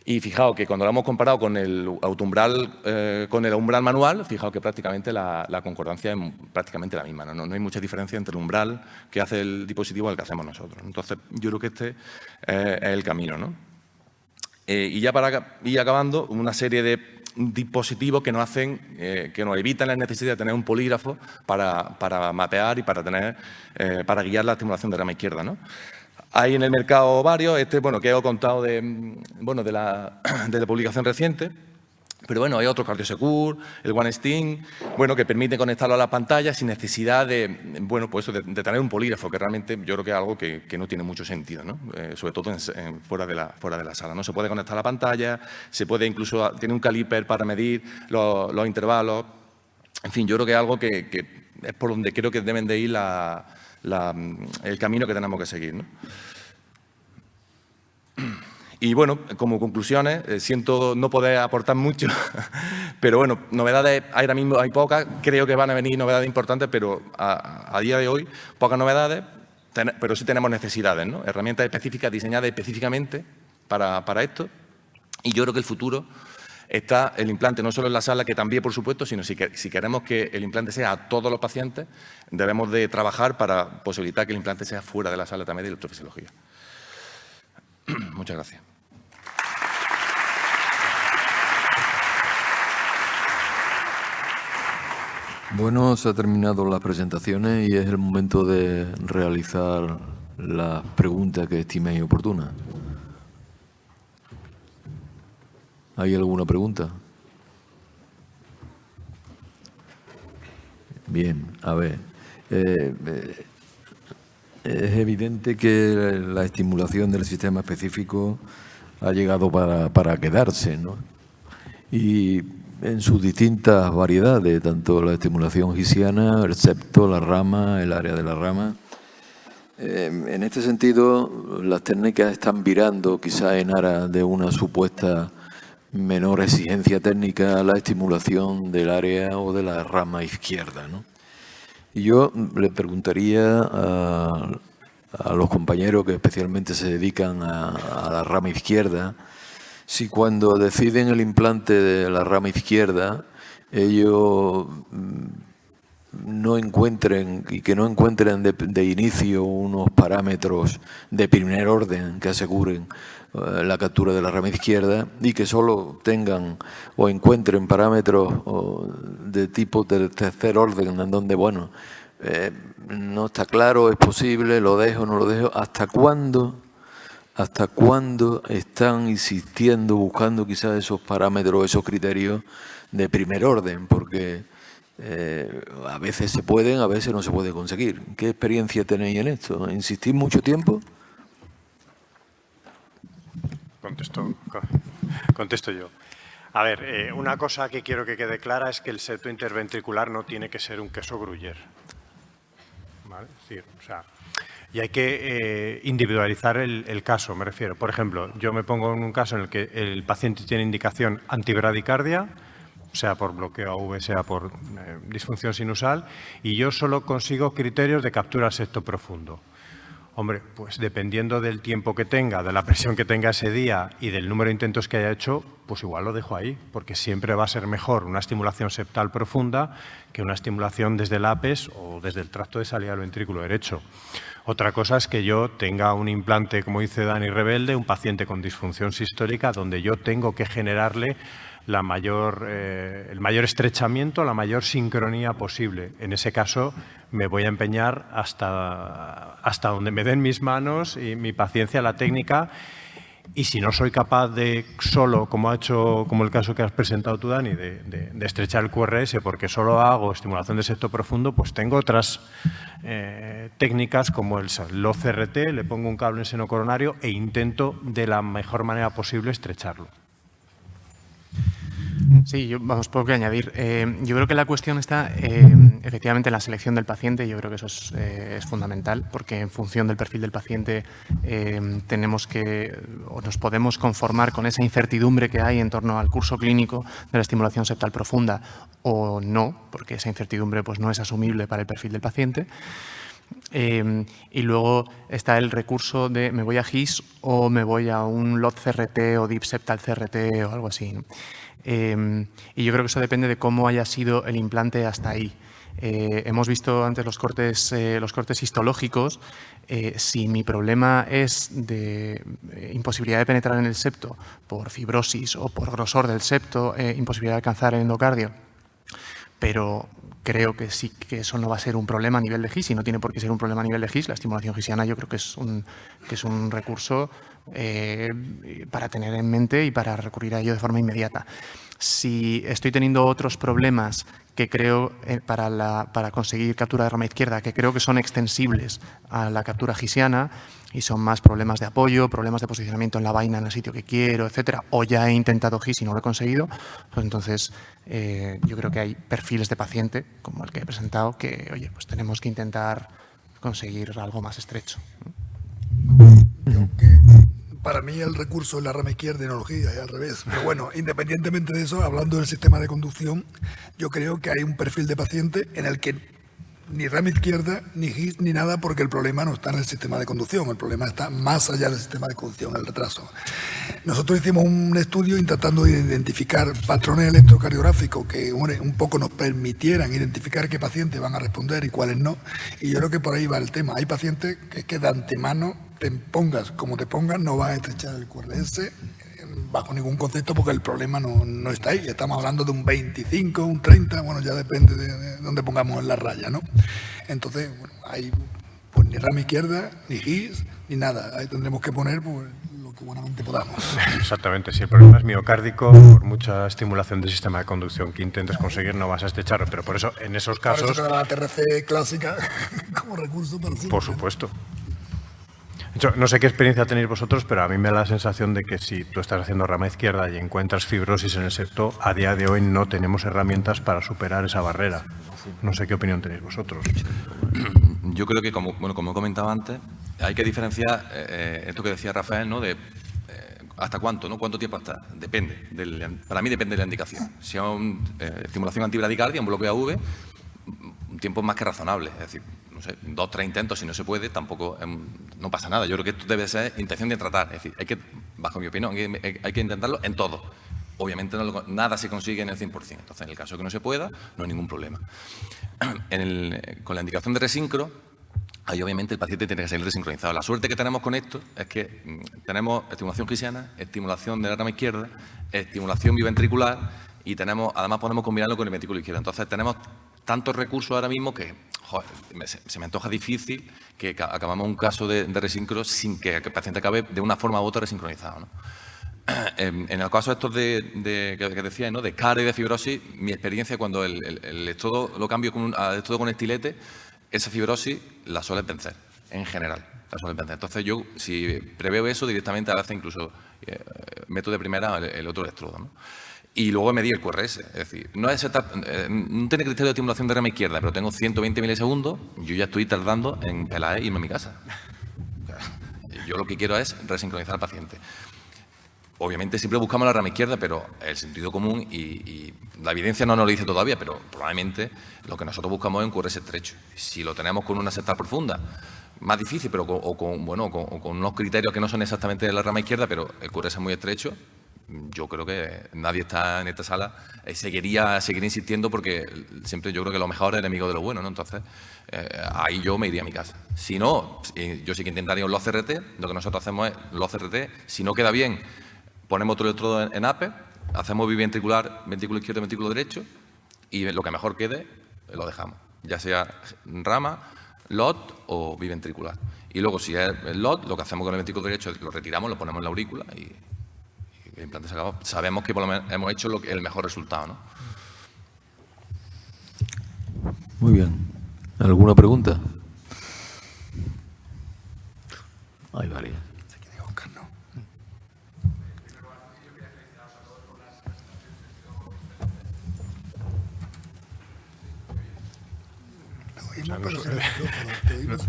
Y fijaos que cuando lo hemos comparado con el autoumbral, con el umbral manual, fijaos que prácticamente la concordancia es prácticamente la misma, ¿no? No hay mucha diferencia entre el umbral que hace el dispositivo y el que hacemos nosotros. Entonces, yo creo que este es el camino, ¿no? Y ya para ir acabando, una serie de dispositivos que nos hacen, que nos evitan la necesidad de tener un polígrafo para mapear y para guiar la estimulación de rama izquierda, ¿no? Hay en el mercado varios, que he contado de la publicación reciente, pero bueno, hay otros, CardioSecure, el OneSting, que permiten conectarlo a la pantalla sin necesidad de tener un polígrafo, que realmente yo creo que es algo que no tiene mucho sentido, ¿no? Sobre todo fuera de la sala, ¿no? Se puede conectar a la pantalla, se puede incluso, tiene un caliper para medir los intervalos. En fin, yo creo que es algo que es por donde creo que deben de ir el camino que tenemos que seguir, ¿no? Y bueno, como conclusiones, siento no poder aportar mucho, pero bueno, novedades ahora mismo hay pocas, creo que van a venir novedades importantes, pero a día de hoy pocas novedades, pero sí tenemos necesidades, ¿no? Herramientas específicas diseñadas específicamente para esto, y yo creo que el futuro está el implante no solo en la sala, que también, por supuesto, sino si queremos que el implante sea a todos los pacientes, debemos de trabajar para posibilitar que el implante sea fuera de la sala también de electrofisiología. Muchas gracias. Bueno, se han terminado las presentaciones y es el momento de realizar las preguntas que estiméis oportunas. ¿Hay alguna pregunta? Bien, a ver. Es evidente que la estimulación del sistema específico ha llegado para quedarse, ¿no? Y en sus distintas variedades, tanto la estimulación gisiana, el septo, la rama, el área de la rama. En este sentido, las técnicas están virando quizá en aras de una supuesta menor exigencia técnica a la estimulación del área o de la rama izquierda, ¿no? Y yo le preguntaría a los compañeros que especialmente se dedican a la rama izquierda si cuando deciden el implante de la rama izquierda, ellos no encuentren de inicio unos parámetros de primer orden que aseguren la captura de la rama izquierda y que solo tengan o encuentren parámetros de tipo del tercer orden en donde, bueno, no está claro, es posible, lo dejo, no lo dejo. ¿Hasta cuándo están insistiendo, buscando quizás esos parámetros, esos criterios de primer orden? Porque a veces se pueden, a veces no se puede conseguir. ¿Qué experiencia tenéis en esto? ¿Insistís mucho tiempo? Contesto yo. A ver, una cosa que quiero que quede clara es que el septo interventricular no tiene que ser un queso Gruyère. ¿Vale? Sí, o sea, y hay que individualizar el caso, me refiero. Por ejemplo, yo me pongo en un caso en el que el paciente tiene indicación antibradicardia, sea por bloqueo AV, sea por disfunción sinusal, y yo solo consigo criterios de captura al septo profundo. Hombre, pues dependiendo del tiempo que tenga, de la presión que tenga ese día y del número de intentos que haya hecho, pues igual lo dejo ahí, porque siempre va a ser mejor una estimulación septal profunda que una estimulación desde el apes o desde el tracto de salida del ventrículo derecho. Otra cosa es que yo tenga un implante, como dice Dani Rebelde, un paciente con disfunción sistólica, donde yo tengo que generarle el mayor estrechamiento, la mayor sincronía posible. En ese caso me voy a empeñar hasta donde me den mis manos y mi paciencia, la técnica. Y si no soy capaz de solo, como el caso que has presentado tú, Dani, de estrechar el QRS porque solo hago estimulación de septo profundo, pues tengo otras técnicas como el LOCRT, le pongo un cable en seno coronario e intento de la mejor manera posible estrecharlo. Sí, poco que añadir. Yo creo que la cuestión está efectivamente en la selección del paciente. Yo creo que eso es fundamental, porque en función del perfil del paciente nos podemos conformar con esa incertidumbre que hay en torno al curso clínico de la estimulación septal profunda o no, porque esa incertidumbre pues, no es asumible para el perfil del paciente. Y luego está el recurso de me voy a GIS o me voy a un LOT CRT o Deep Septal CRT o algo así, ¿no? Y yo creo que eso depende de cómo haya sido el implante hasta ahí. Hemos visto antes los cortes histológicos. Si mi problema es de imposibilidad de penetrar en el septo por fibrosis o por grosor del septo, imposibilidad de alcanzar el endocardio, pero creo que sí que eso no va a ser un problema a nivel de GIS y no tiene por qué ser un problema a nivel de GIS. La estimulación gisiana yo creo que es un recurso para tener en mente y para recurrir a ello de forma inmediata. Si estoy teniendo otros problemas que creo para conseguir captura de rama izquierda, que creo que son extensibles a la captura gisiana y son más problemas de apoyo, problemas de posicionamiento en la vaina en el sitio que quiero, etcétera, o ya he intentado GIS y no lo he conseguido, pues entonces yo creo que hay perfiles de paciente, como el que he presentado, que oye, pues tenemos que intentar conseguir algo más estrecho. Para mí el recurso es la rama izquierda y no y al revés. Pero bueno, independientemente de eso, hablando del sistema de conducción, yo creo que hay un perfil de paciente en el que ni rama izquierda, ni GIS, ni nada, porque el problema no está en el sistema de conducción, el problema está más allá del sistema de conducción, el retraso. Nosotros hicimos un estudio intentando identificar patrones electrocardiográficos que un poco nos permitieran identificar qué pacientes van a responder y cuáles no, y yo creo que por ahí va el tema. Hay pacientes que de antemano, te pongas como te pongas, no vas a estrechar el QRS bajo ningún concepto porque el problema no está ahí. Estamos hablando de un 25, un 30, bueno, ya depende de dónde pongamos en la raya, ¿no? Entonces, bueno, hay pues, ni rama izquierda, ni GIS, ni nada. Ahí tendremos que poner pues, lo que buenamente podamos. Exactamente. Si el problema es miocárdico, por mucha estimulación del sistema de conducción que intentes conseguir, no vas a estrecharlo. Pero por eso, en esos casos... Por eso la TRC clásica como recurso para siempre. Por supuesto. No sé qué experiencia tenéis vosotros, pero a mí me da la sensación de que si tú estás haciendo rama izquierda y encuentras fibrosis en el septo, a día de hoy no tenemos herramientas para superar esa barrera. No sé qué opinión tenéis vosotros. Yo creo que, como comentaba antes, hay que diferenciar esto que decía Rafael, ¿no? De hasta cuánto, ¿no? ¿Cuánto tiempo hasta? Depende. Para mí depende de la indicación. Si es una estimulación antibradicardia, un bloqueo AV, un tiempo más que razonable. Es decir, no sé, 2 o 3 intentos, si no se puede, tampoco no pasa nada. Yo creo que esto debe ser intención de tratar. Es decir, hay que, bajo mi opinión, hay que intentarlo en todo. Obviamente nada se consigue en el 100%. Entonces, en el caso que no se pueda, no hay ningún problema. Con la indicación de resincro, ahí obviamente el paciente tiene que salir desincronizado. La suerte que tenemos con esto es que tenemos estimulación gisiana, estimulación de la rama izquierda, estimulación biventricular y además podemos combinarlo con el ventrículo izquierdo. Entonces tenemos tantos recursos ahora mismo que joder, se me antoja difícil que acabamos un caso de resincro sin que el paciente acabe de una forma u otra desincronizado, ¿no? En el caso estos que decía, ¿no?, de cara y de fibrosis, mi experiencia cuando el electrodo lo cambio al electrodo con estilete, esa fibrosis la suele vencer, en general. La suele vencer. Entonces yo, si preveo eso, directamente a veces incluso meto de primera el otro electrodo, ¿no? Y luego medí el QRS. Es decir, no tiene criterio de estimulación de rama izquierda, pero tengo 120 milisegundos, yo ya estoy tardando en pelar e irme a mi casa. Yo lo que quiero es resincronizar al paciente. Obviamente siempre buscamos la rama izquierda, pero el sentido común y la evidencia no nos lo dice todavía, pero probablemente lo que nosotros buscamos es un QRS estrecho. Si lo tenemos con una septal profunda, más difícil, pero con unos criterios que no son exactamente de la rama izquierda, pero el QRS es muy estrecho, yo creo que nadie está en esta sala seguiría insistiendo porque siempre yo creo que lo mejor es enemigo de lo bueno, ¿no? Entonces, ahí yo me iría a mi casa. Si no, yo sí que intentaría un LOC CRT. Lo que nosotros hacemos es LOC CRT. Si no queda bien, ponemos otro electrodo en APE, hacemos biventricular, ventrículo izquierdo, ventrículo derecho y lo que mejor quede lo dejamos, ya sea rama, LOT o biventricular. Y luego, si es el LOT, lo que hacemos con el ventrículo derecho es lo retiramos, lo ponemos en la aurícula y el implante se acabó. Sabemos que por lo menos hemos hecho el mejor resultado, ¿no? Muy bien. ¿Alguna pregunta? Hay varias.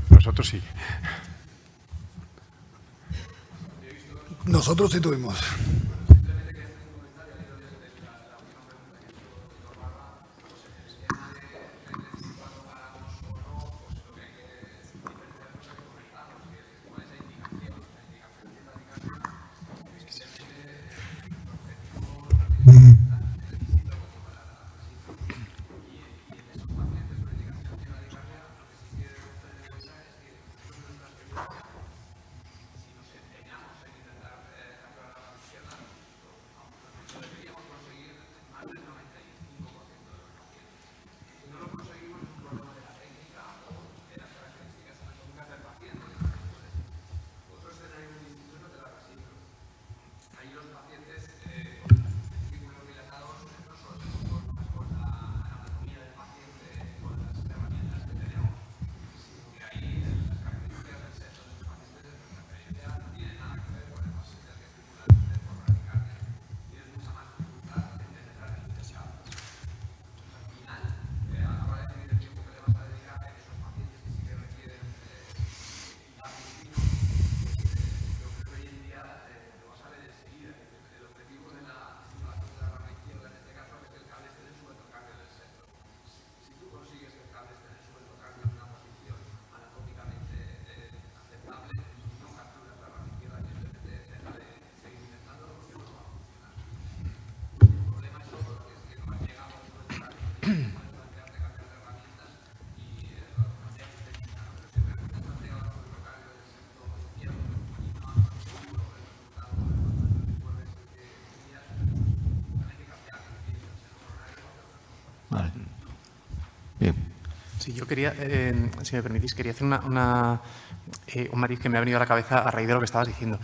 Nosotros sí. Nosotros sí tuvimos. Vale. Bien. Sí, yo quería, si me permitís, quería hacer un matiz que me ha venido a la cabeza a raíz de lo que estabas diciendo.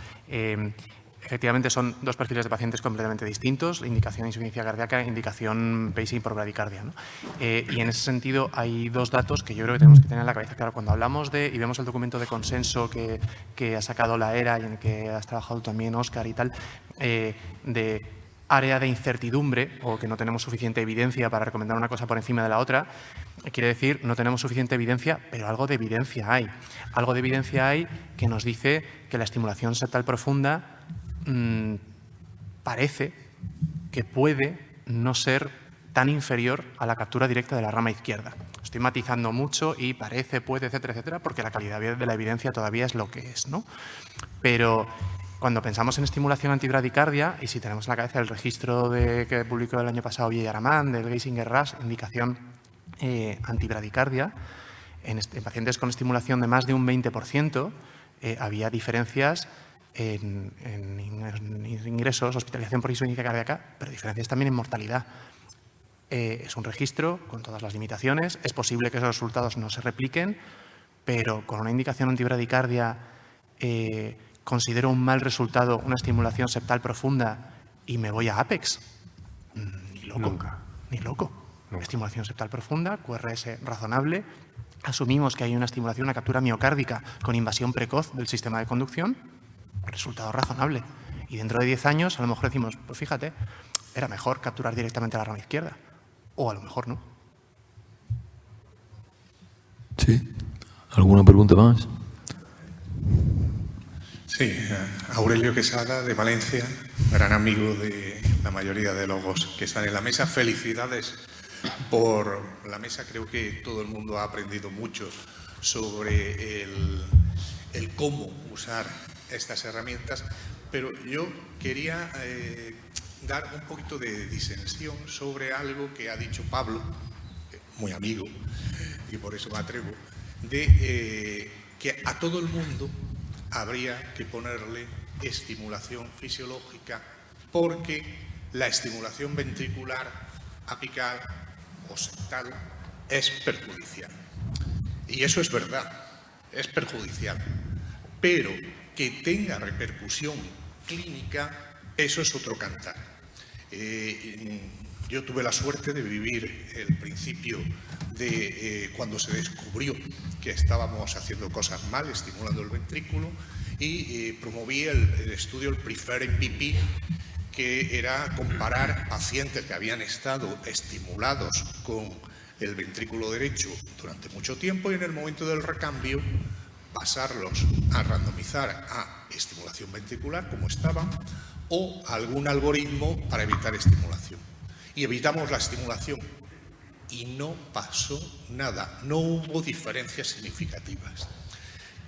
Efectivamente, son dos perfiles de pacientes completamente distintos, indicación de insuficiencia cardíaca, indicación pacing por bradicardia, ¿no? Y en ese sentido hay dos datos que yo creo que tenemos que tener en la cabeza. Claro, cuando hablamos y vemos el documento de consenso que ha sacado la ERA y en el que has trabajado también, Óscar, y tal, de área de incertidumbre o que no tenemos suficiente evidencia para recomendar una cosa por encima de la otra, quiere decir no tenemos suficiente evidencia, pero algo de evidencia hay. Algo de evidencia hay que nos dice que la estimulación septal profunda parece que puede no ser tan inferior a la captura directa de la rama izquierda. Estoy matizando mucho y parece, puede, etcétera, etcétera, porque la calidad de la evidencia todavía es lo que es, ¿no? Pero cuando pensamos en estimulación antibradicardia, y si tenemos en la cabeza el registro que publicó el año pasado Villaraman, del Geisinger-Rasch, indicación antibradicardia, en pacientes con estimulación de más de un 20%, había diferencias en ingresos, hospitalización por insuficiencia cardíaca, pero diferencias también en mortalidad. Es un registro con todas las limitaciones. Es posible que esos resultados no se repliquen, pero con una indicación antibradicardia considero un mal resultado una estimulación septal profunda y me voy a APEX. Ni loco. Nunca. Ni loco. Nunca. Estimulación septal profunda, QRS razonable. Asumimos que hay una estimulación, una captura miocárdica con invasión precoz del sistema de conducción. Resultado razonable. Y dentro de 10 años a lo mejor decimos, pues fíjate, era mejor capturar directamente la rama izquierda. O a lo mejor no. Sí. ¿Alguna pregunta más? Sí, Aurelio Quesada, de Valencia, gran amigo de la mayoría de los que están en la mesa. Felicidades por la mesa. Creo que todo el mundo ha aprendido mucho sobre el cómo usar estas herramientas, pero yo quería dar un poquito de disensión sobre algo que ha dicho Pablo, muy amigo, y por eso me atrevo, de que a todo el mundo habría que ponerle estimulación fisiológica porque la estimulación ventricular, apical o septal es perjudicial. Y eso es verdad, es perjudicial. Pero que tenga repercusión clínica, eso es otro cantar. Yo tuve la suerte de vivir el principio de cuando se descubrió que estábamos haciendo cosas mal, estimulando el ventrículo, y promoví el estudio, el Prefer MVP, que era comparar pacientes que habían estado estimulados con el ventrículo derecho durante mucho tiempo y en el momento del recambio pasarlos a randomizar a estimulación ventricular, como estaban, o algún algoritmo para evitar estimulación. Y evitamos la estimulación y no pasó nada, no hubo diferencias significativas.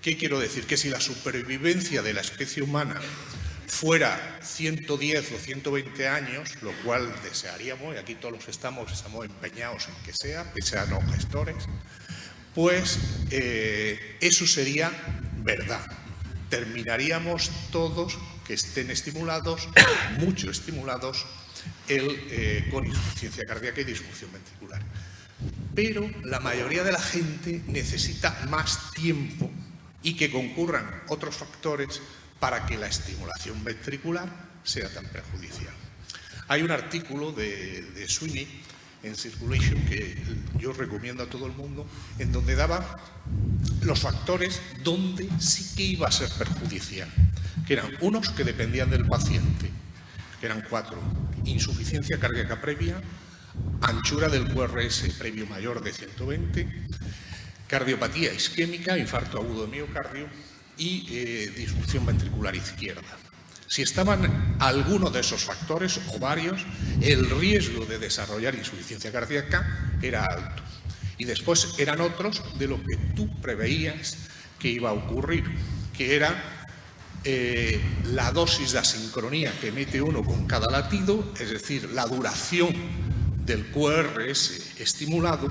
¿Qué quiero decir? Que si la supervivencia de la especie humana fuera 110 o 120 años, lo cual desearíamos, y aquí todos los que estamos empeñados en que sea, pese a no gestores, pues eso sería verdad. Terminaríamos todos que estén estimulados, mucho estimulados, con insuficiencia cardíaca y disfunción ventricular. Pero la mayoría de la gente necesita más tiempo y que concurran otros factores para que la estimulación ventricular sea tan perjudicial. Hay un artículo de Sweeney en Circulation que yo recomiendo a todo el mundo, en donde daba los factores donde sí que iba a ser perjudicial, que eran unos que dependían del paciente, que eran 4, insuficiencia cardíaca previa, anchura del QRS previo mayor de 120, cardiopatía isquémica, infarto agudo de miocardio y disfunción ventricular izquierda. Si estaban alguno de esos factores o varios, el riesgo de desarrollar insuficiencia cardíaca era alto. Y después eran otros de lo que tú preveías que iba a ocurrir, que era la dosis de asincronía que emite uno con cada latido, es decir, la duración del QRS estimulado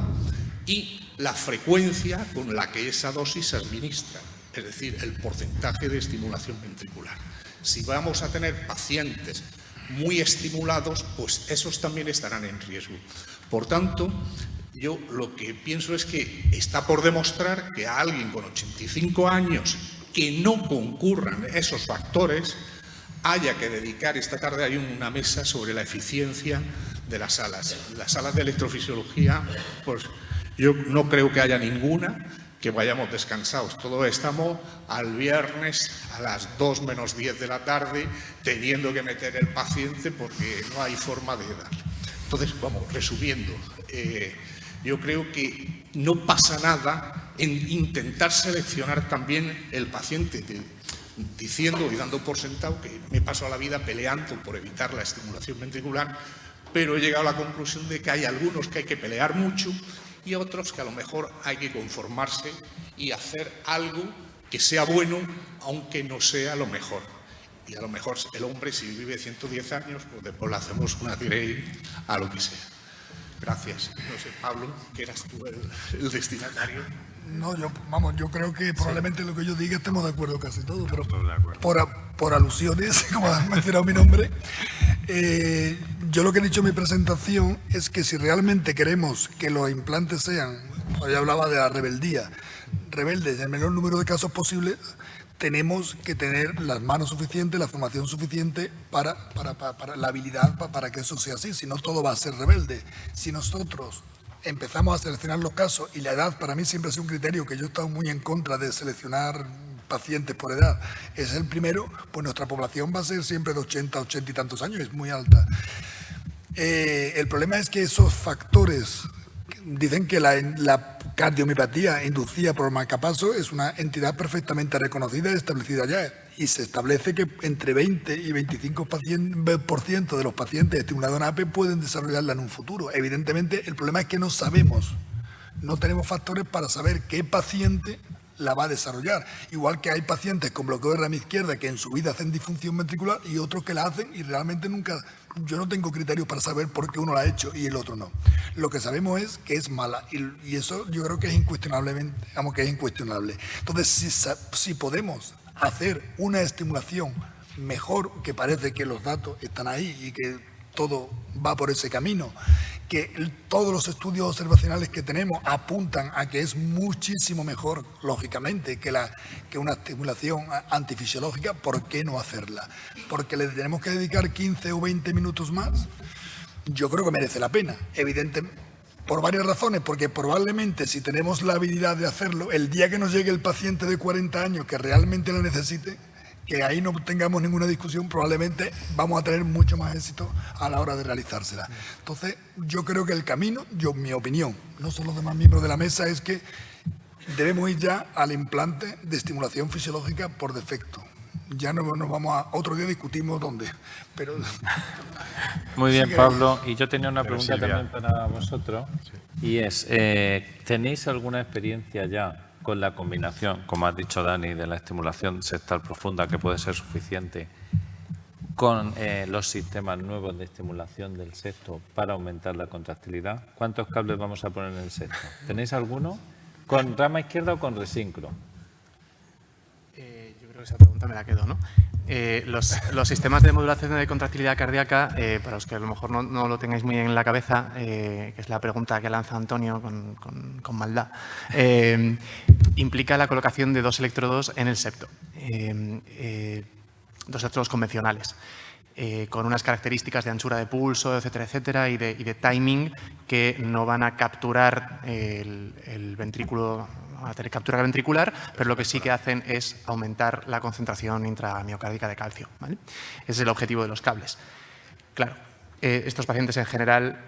y la frecuencia con la que esa dosis se administra, es decir, el porcentaje de estimulación ventricular. Si vamos a tener pacientes muy estimulados, pues esos también estarán en riesgo. Por tanto, yo lo que pienso es que está por demostrar que a alguien con 85 años que no concurran esos factores haya que dedicar, esta tarde hay una mesa sobre la eficiencia de las salas. Las salas de electrofisiología, pues yo no creo que haya ninguna que vayamos descansados. Todos estamos al viernes a las 2 menos 10 de la tarde teniendo que meter el paciente porque no hay forma de darle. Entonces, vamos, resumiendo, yo creo que no pasa nada en intentar seleccionar también el paciente, diciendo y dando por sentado que me paso a la vida peleando por evitar la estimulación ventricular, pero he llegado a la conclusión de que hay algunos que hay que pelear mucho y otros que a lo mejor hay que conformarse y hacer algo que sea bueno, aunque no sea lo mejor. Y a lo mejor el hombre, si vive 110 años, pues después le hacemos una upgrade a lo que sea. Gracias. No sé, Pablo, que eras tú el destinatario. No, yo creo que probablemente lo que yo diga estemos de acuerdo casi todos, pero por alusiones, como has mencionado mi nombre, yo lo que he dicho en mi presentación es que si realmente queremos que los implantes sean, hoy hablaba de la rebeldía, rebeldes en el menor número de casos posibles, tenemos que tener las manos suficientes, la formación suficiente para la habilidad para que eso sea así, si no todo va a ser rebelde. Si nosotros empezamos a seleccionar los casos, y la edad para mí siempre ha sido un criterio que yo he estado muy en contra de seleccionar pacientes por edad, es el primero, pues nuestra población va a ser siempre de 80 y tantos años, es muy alta. El problema es que esos factores, dicen que la cardiomiopatía inducida por marcapaso es una entidad perfectamente reconocida y establecida ya, y se establece que entre 20 y 25% de los pacientes estimulados en APE pueden desarrollarla en un futuro. Evidentemente, el problema es que no sabemos, no tenemos factores para saber qué paciente la va a desarrollar. Igual que hay pacientes con bloqueo de rama izquierda que en su vida hacen disfunción ventricular y otros que la hacen y realmente nunca, yo no tengo criterios para saber por qué uno la ha hecho y el otro no. Lo que sabemos es que es mala y eso yo creo que es incuestionablemente, digamos que es incuestionable. Entonces, si podemos hacer una estimulación mejor, que parece que los datos están ahí y que todo va por ese camino, que todos los estudios observacionales que tenemos apuntan a que es muchísimo mejor, lógicamente, que una estimulación antifisiológica, ¿por qué no hacerla? Porque le tenemos que dedicar 15 o 20 minutos más. Yo creo que merece la pena, evidentemente, por varias razones, porque probablemente si tenemos la habilidad de hacerlo, el día que nos llegue el paciente de 40 años que realmente lo necesite, que ahí no tengamos ninguna discusión, probablemente vamos a tener mucho más éxito a la hora de realizársela. Entonces, yo creo que el camino, mi opinión, no son los demás miembros de la mesa, es que debemos ir ya al implante de estimulación fisiológica por defecto. Ya nos vamos a... Otro día discutimos dónde, pero... Muy bien, Pablo. Y yo tenía una pregunta también para vosotros. Y es, ¿tenéis alguna experiencia ya con la combinación, como has dicho Dani, de la estimulación septal profunda, que puede ser suficiente, con los sistemas nuevos de estimulación del septo para aumentar la contractilidad? ¿Cuántos cables vamos a poner en el septo? ¿Tenéis alguno? ¿Con rama izquierda o con resincro? Yo creo que esa pregunta me la quedo, ¿no? Los sistemas de modulación de contractilidad cardíaca, para los que a lo mejor no lo tengáis muy en la cabeza, que es la pregunta que lanza Antonio con maldad, implica la colocación de 2 electrodos en el septo, 2 electrodos convencionales, con unas características de anchura de pulso, etcétera, etcétera, y de timing que no van a capturar el ventrículo, a tener captura ventricular, pero lo que sí que hacen es aumentar la concentración intramiocárdica de calcio, ¿vale? Ese es el objetivo de los cables. Claro, estos pacientes en general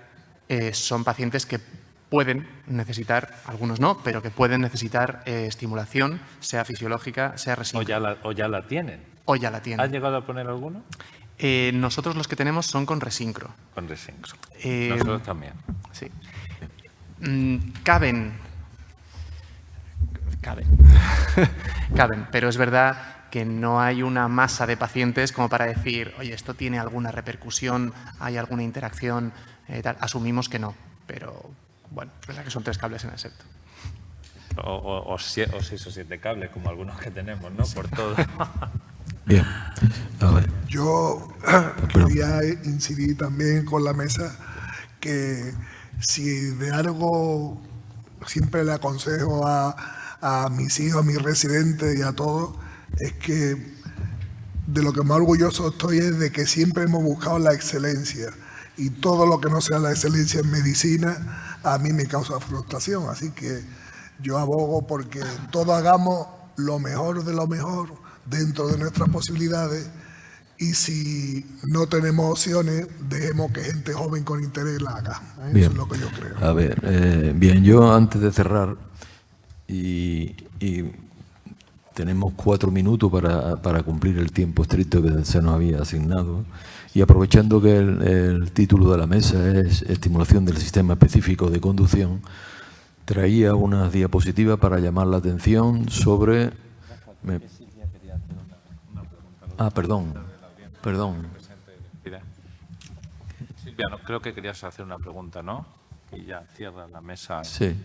son pacientes que pueden necesitar, algunos no, pero que pueden necesitar estimulación, sea fisiológica, sea resíncrona. O ya la tienen. O ya la tienen. ¿Has llegado a poner alguno? Nosotros los que tenemos son con resincro. Con resincro. Nosotros también. Sí. Caben, pero es verdad que no hay una masa de pacientes como para decir, oye, esto tiene alguna repercusión, hay alguna interacción, tal. Asumimos que no, pero bueno, es verdad que son 3 cables en el septo. O 6 o 7 cables, como algunos que tenemos, ¿no? Sí. Por todo. Bien. A ver. Yo quería incidir también con la mesa que si de algo siempre le aconsejo a mis hijos, a mis residentes y a todos, es que de lo que más orgulloso estoy es de que siempre hemos buscado la excelencia, y todo lo que no sea la excelencia en medicina a mí me causa frustración, así que yo abogo porque todos hagamos lo mejor de lo mejor dentro de nuestras posibilidades, y si no tenemos opciones, dejemos que gente joven con interés la haga. Eso es lo que yo creo. A ver, bien, yo antes de cerrar, y tenemos 4 minutos para cumplir el tiempo estricto que se nos había asignado, y aprovechando que el título de la mesa es estimulación del sistema específico de conducción, Traía unas diapositivas para llamar la atención sobre... perdón. Silvia, creo que querías hacer una pregunta, ¿no? Y ya cierra la mesa. Sí,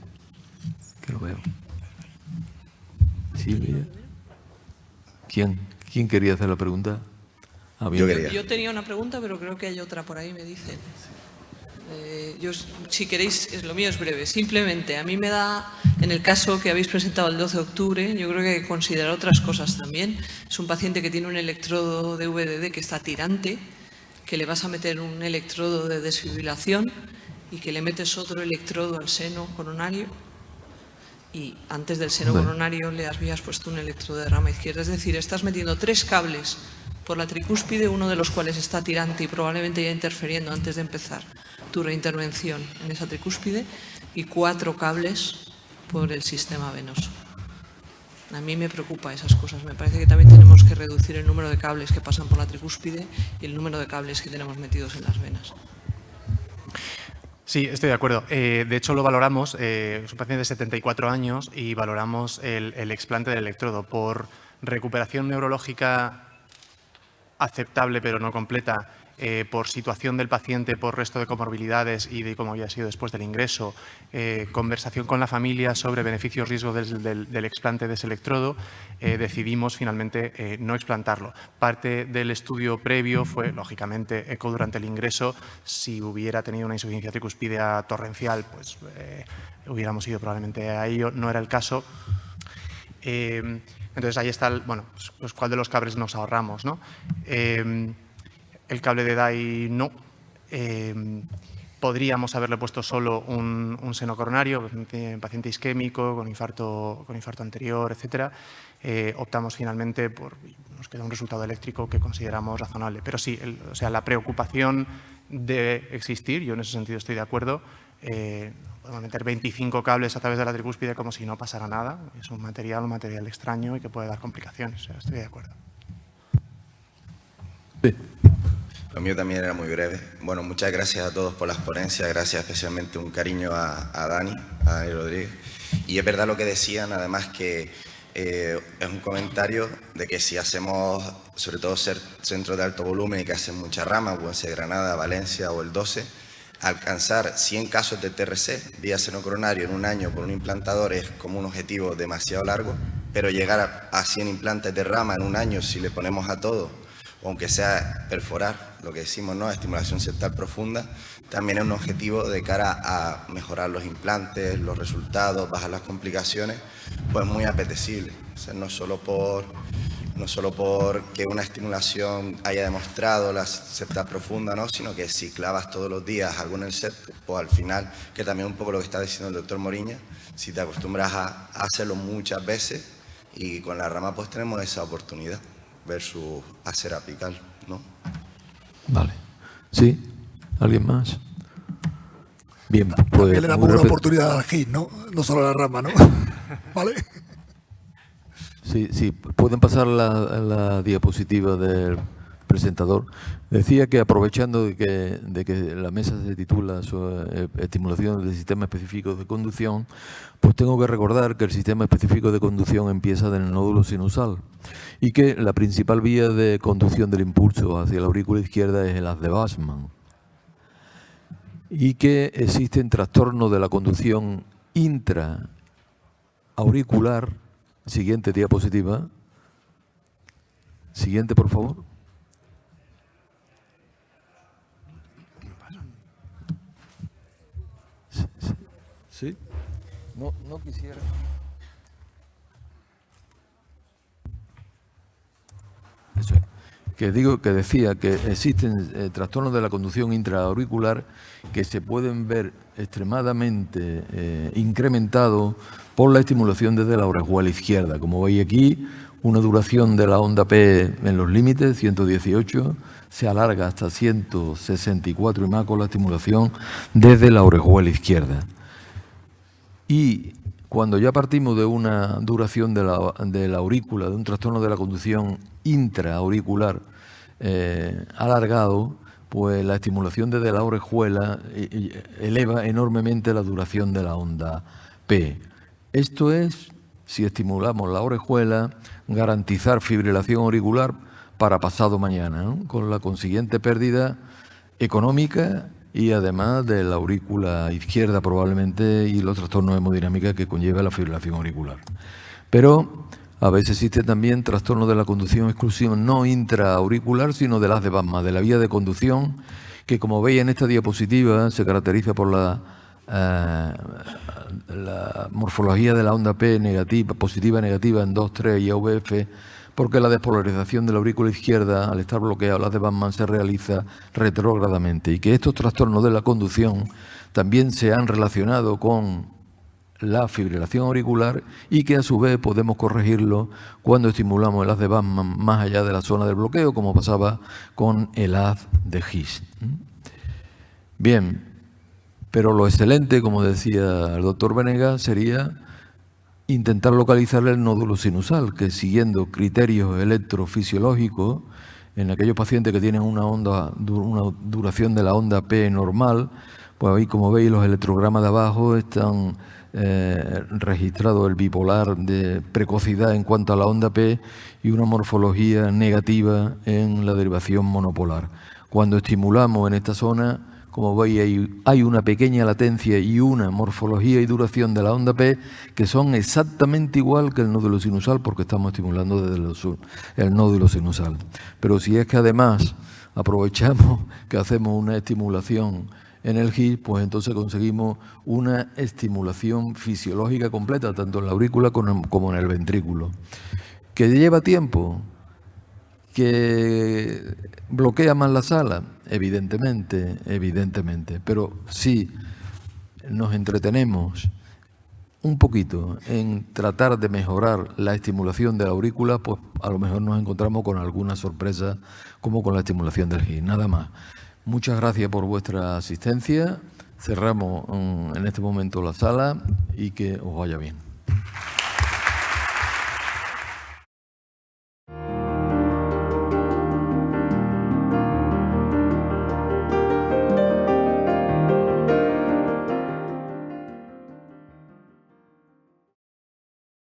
que lo veo. Silvia. ¿Quién quería hacer la pregunta? Yo tenía una pregunta, pero creo que hay otra por ahí, me dicen. Si queréis, lo mío es breve. Simplemente, a mí me da, en el caso que habéis presentado el 12 de octubre, yo creo que hay que considerar otras cosas también. Es un paciente que tiene un electrodo de VDD que está tirante, que le vas a meter un electrodo de desfibrilación y que le metes otro electrodo al seno coronario y antes del seno coronario le habías puesto un electrodo de rama izquierda. Es decir, estás metiendo 3 cables por la tricúspide, uno de los cuales está tirante y probablemente ya interfiriendo antes de empezar tu reintervención en esa tricúspide, y 4 cables por el sistema venoso. A mí me preocupa esas cosas. Me parece que también tenemos que reducir el número de cables que pasan por la tricúspide y el número de cables que tenemos metidos en las venas. Sí, estoy de acuerdo. De hecho, lo valoramos, es un paciente de 74 años y valoramos el explante del electrodo por recuperación neurológica aceptable pero no completa, por situación del paciente, por resto de comorbilidades y de cómo había sido después del ingreso, conversación con la familia sobre beneficios-riesgos del explante de ese electrodo, decidimos finalmente no explantarlo. Parte del estudio previo fue, lógicamente, eco durante el ingreso. Si hubiera tenido una insuficiencia tricuspidea torrencial, pues hubiéramos ido probablemente a ello. No era el caso. Entonces, ahí está, pues cuál de los cables nos ahorramos, ¿no? El cable de DAI no. Podríamos haberle puesto solo un seno coronario, paciente isquémico, con infarto anterior, etcétera. Optamos finalmente nos queda un resultado eléctrico que consideramos razonable. Pero sí, la preocupación debe existir, yo en ese sentido estoy de acuerdo. Podemos meter 25 cables a través de la tricúspide como si no pasara nada. Es un material extraño y que puede dar complicaciones. Estoy de acuerdo. Sí. Lo mío también era muy breve. Bueno, muchas gracias a todos por las ponencias. Gracias especialmente un cariño a Dani Rodríguez. Y es verdad lo que decían, además que es un comentario de que si hacemos, sobre todo centros de alto volumen y que hacen mucha rama, pueden ser Granada, Valencia o el 12, alcanzar 100 casos de TRC, vía seno coronario, en un año con un implantador es como un objetivo demasiado largo, pero llegar a 100 implantes de rama en un año, si le ponemos a todo, o aunque sea perforar, lo que decimos, ¿no?, estimulación septal profunda, también es un objetivo de cara a mejorar los implantes, los resultados, bajar las complicaciones, pues muy apetecible. O sea, no solo por que una estimulación haya demostrado la septal profunda, ¿no?, sino que si clavas todos los días algo en el septo, pues al final, que también un poco lo que está diciendo el doctor Moriña, si te acostumbras a hacerlo muchas veces, y con la rama pues tenemos esa oportunidad versus hacer apical, ¿no? Vale. ¿Sí? ¿Alguien más? Bien, pues... Que le damos una oportunidad al GIS, ¿no? No solo a la rama, ¿no? ¿Vale? Sí, pueden pasar la diapositiva del presentador. Decía que aprovechando de que la mesa se titula Estimulación del sistema específico de conducción, pues tengo que recordar que el sistema específico de conducción empieza en el nódulo sinusal y que la principal vía de conducción del impulso hacia la aurícula izquierda es el haz de Bassmann y que existen trastornos de la conducción intraauricular. Siguiente diapositiva. Siguiente, por favor. ¿Sí? No quisiera. Eso es. Que decía que existen trastornos de la conducción intraauricular que se pueden ver extremadamente incrementados por la estimulación desde la orejuela izquierda. Como veis aquí, una duración de la onda P en los límites, 118, se alarga hasta 164 y más con la estimulación desde la orejuela izquierda. Y cuando ya partimos de una duración de la aurícula, de un trastorno de la conducción intraauricular alargado, pues la estimulación desde la orejuela eleva enormemente la duración de la onda P. Esto es, si estimulamos la orejuela, garantizar fibrilación auricular para pasado mañana, ¿no? Con la consiguiente pérdida económica y además de la aurícula izquierda probablemente y los trastornos de hemodinámica que conlleva la fibrilación auricular. Pero a veces existe también trastorno de la conducción exclusiva no intraauricular, sino de las de Basma, de la vía de conducción, que como veis en esta diapositiva se caracteriza por la morfología de la onda P negativa, positiva, negativa en 2, 3 y AVF, porque la despolarización de la aurícula izquierda, al estar bloqueada, las de Basman, se realiza retrógradamente, y que estos trastornos de la conducción también se han relacionado con la fibrilación auricular y que a su vez podemos corregirlo cuando estimulamos el haz de Basman más allá de la zona del bloqueo, como pasaba con el haz de His. Bien, pero lo excelente, como decía el doctor Venegas, sería intentar localizar el nódulo sinusal, que siguiendo criterios electrofisiológicos, en aquellos pacientes que tienen una duración de la onda P normal, pues ahí, como veis, los electrogramas de abajo están registrado el bipolar de precocidad en cuanto a la onda P y una morfología negativa en la derivación monopolar. Cuando estimulamos en esta zona, como veis, hay una pequeña latencia y una morfología y duración de la onda P que son exactamente igual que el nódulo sinusal, porque estamos estimulando desde el nódulo sinusal. Pero si es que además aprovechamos que hacemos una estimulación en el GIS, pues entonces conseguimos una estimulación fisiológica completa, tanto en la aurícula como en el ventrículo. ¿Que lleva tiempo? ¿Que bloquea más la sala? Evidentemente, pero si nos entretenemos un poquito en tratar de mejorar la estimulación de la aurícula, pues a lo mejor nos encontramos con alguna sorpresa como con la estimulación del GIS, nada más. Muchas gracias por vuestra asistencia. Cerramos en este momento la sala y que os vaya bien.